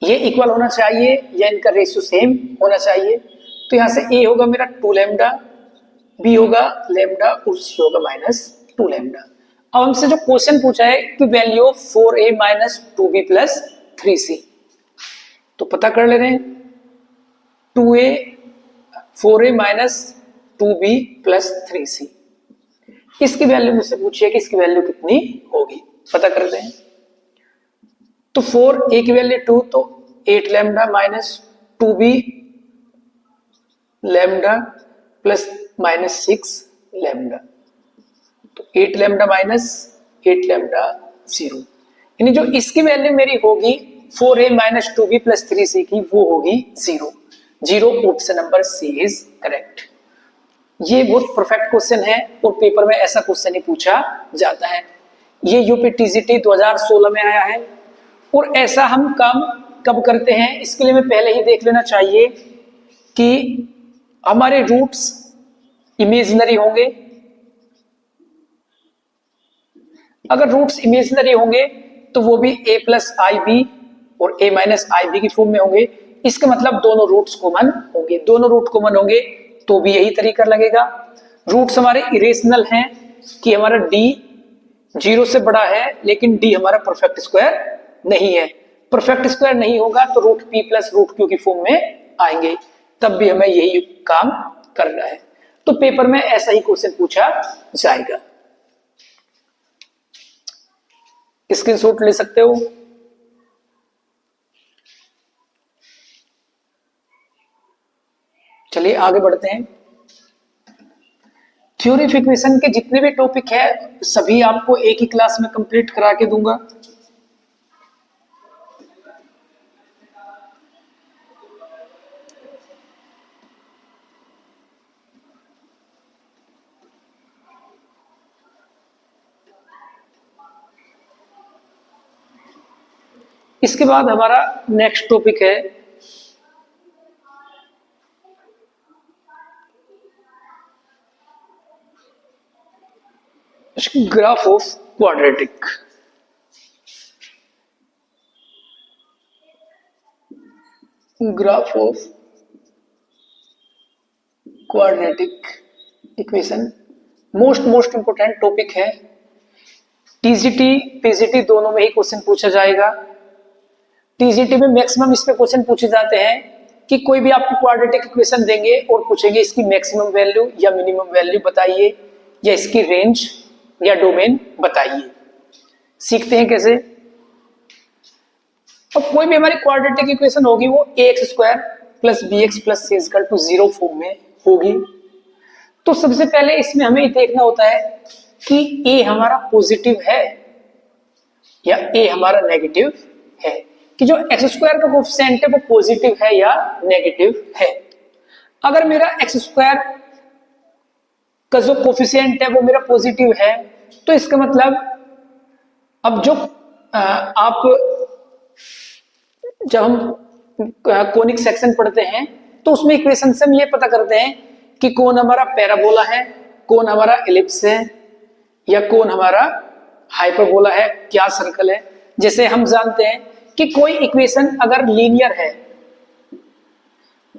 ये इक्वल होना चाहिए या इनका रेशियो सेम होना चाहिए। तो यहाँ से a होगा मेरा 2 लैम्डा, b होगा लैम्डा और c होगा -2 लैम्डा। अब हमसे जो क्वेश्चन पूछा है कि value of 4a minus 2b plus 3c, तो पता कर ले रहे हैं 2a 4a minus 2b plus 3c, इसकी वैल्यू मुझसे पूछिए कि इसकी वैल्यू कितनी होगी, पता करते हैं। तो 4a की वैल्यू 2, तो 8 lambda minus 2b lambda plus -6 lambda, तो 8 लैम्डा माइनस 8 लैम्डा 0, यानी जो इसकी वैल्यू मेरी होगी 4a minus 2b plus 3c की, वो होगी 0। 0 option number C is correct. ये बहुत परफेक्ट क्वेश्चन है और पेपर में ऐसा क्वेश्चन ही पूछा जाता है। ये यूपी टीजीटी 2016 में आया है। और ऐसा हम काम कब करते हैं, इसके लिए मैं पहले ही देख लेना चाहिए कि हमारे रूट्स इमेजिनरी होंगे। अगर रूट्स इमेजिनरी होंगे तो वो भी a प्लस आई बी और a माइनस आई बी की फॉर्म में होंगे। इसका मतलब दोनों रूट्स कॉमन होंगे, दोनों रूट कॉमन होंगे तो भी यही तरीका लगेगा। रूट्स हमारे इरेशनल हैं कि हमारा d 0 से बड़ा है लेकिन d हमारा परफेक्ट स्क्वायर नहीं है। परफेक्ट स्क्वायर नहीं होगा तो root p plus root Q की फॉर्म में आएंगे, तब भी हमें यही काम करना है। तो पेपर में ऐसा ही क्वेश्चन पूछा जाएगा। स्क्रीनशॉट ले सकते हो। चलिए आगे बढ़ते हैं। थ्योरी ऑफ इक्वेशन के जितने भी टॉपिक है सभी आपको एक ही क्लास में कंप्लीट करा के दूंगा। इसके बाद हमारा नेक्स्ट टॉपिक है graph of quadratic. Graph of quadratic equation most important topic है। टीजीटी पीजीटी दोनों में ही क्वेश्चन पूछा जाएगा। टीजीटी में मैक्सिमम इस पे क्वेश्चन पूछे जाते हैं कि कोई भी आपको क्वाड्रेटिक इक्वेशन देंगे और पूछेंगे इसकी मैक्सिमम वैल्यू या मिनिमम वैल्यू बताइए, या इसकी रेंज या डोमेन बताइए। सीखते हैं कैसे। अब कोई भी हमारी क्वाड्रेटिक इक्वेशन होगी वो ax square plus B x plus C equal to 0 form में होगी। तो सबसे पहले इसमें हमें देखना होता है कि a हमारा पॉजिटिव है या a हमारा नेगेटिव है, कि जो एक्स स्क्वायर का कोफिशिएंट है वो पॉजिटिव है या नेगेटिव है। अगर मेरा एक्स स्क्वायर का जो कोफिशिएंट है वो मेरा पॉजिटिव है तो इसका मतलब अब जो आप जब हम कोनिक सेक्शन पढ़ते हैं तो उसमें इक्वेशन से हम ये पता करते हैं कि कौन हमारा पैराबोला है, कौन हमारा एलिप्स है, या कौन हमारा हाइपरबोला है, क्या सर्कल है। जैसे हम जानते हैं कि कोई इक्वेशन अगर लीनियर है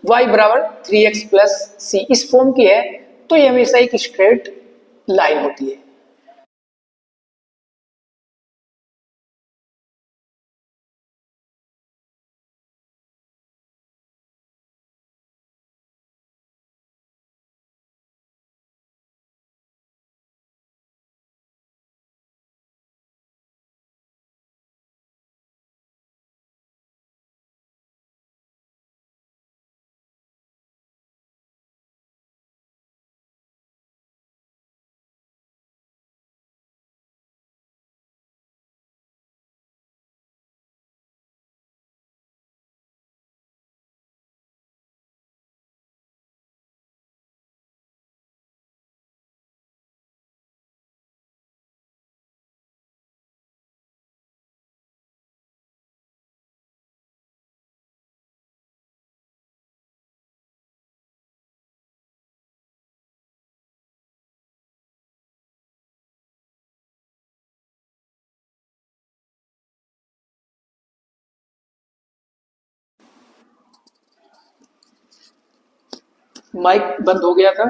y बराबर 3x प्लस सी इस फॉर्म की है तो ये हमेशा एक स्ट्रेट लाइन होती है। माइक बंद हो गया था।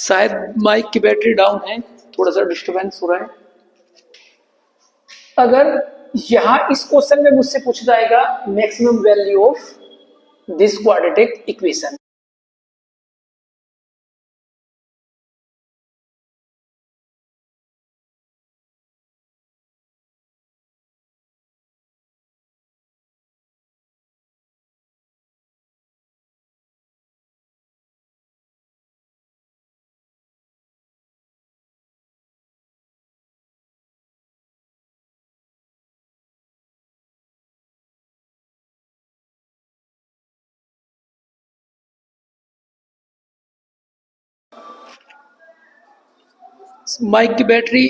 शायद माइक की बैटरी डाउन है, थोड़ा सा डिस्टरबेंस हो रहा है। अगर यहां इस क्वेश्चन में मुझसे पूछा जाएगा maximum value of this quadratic equation, mic की बैटरी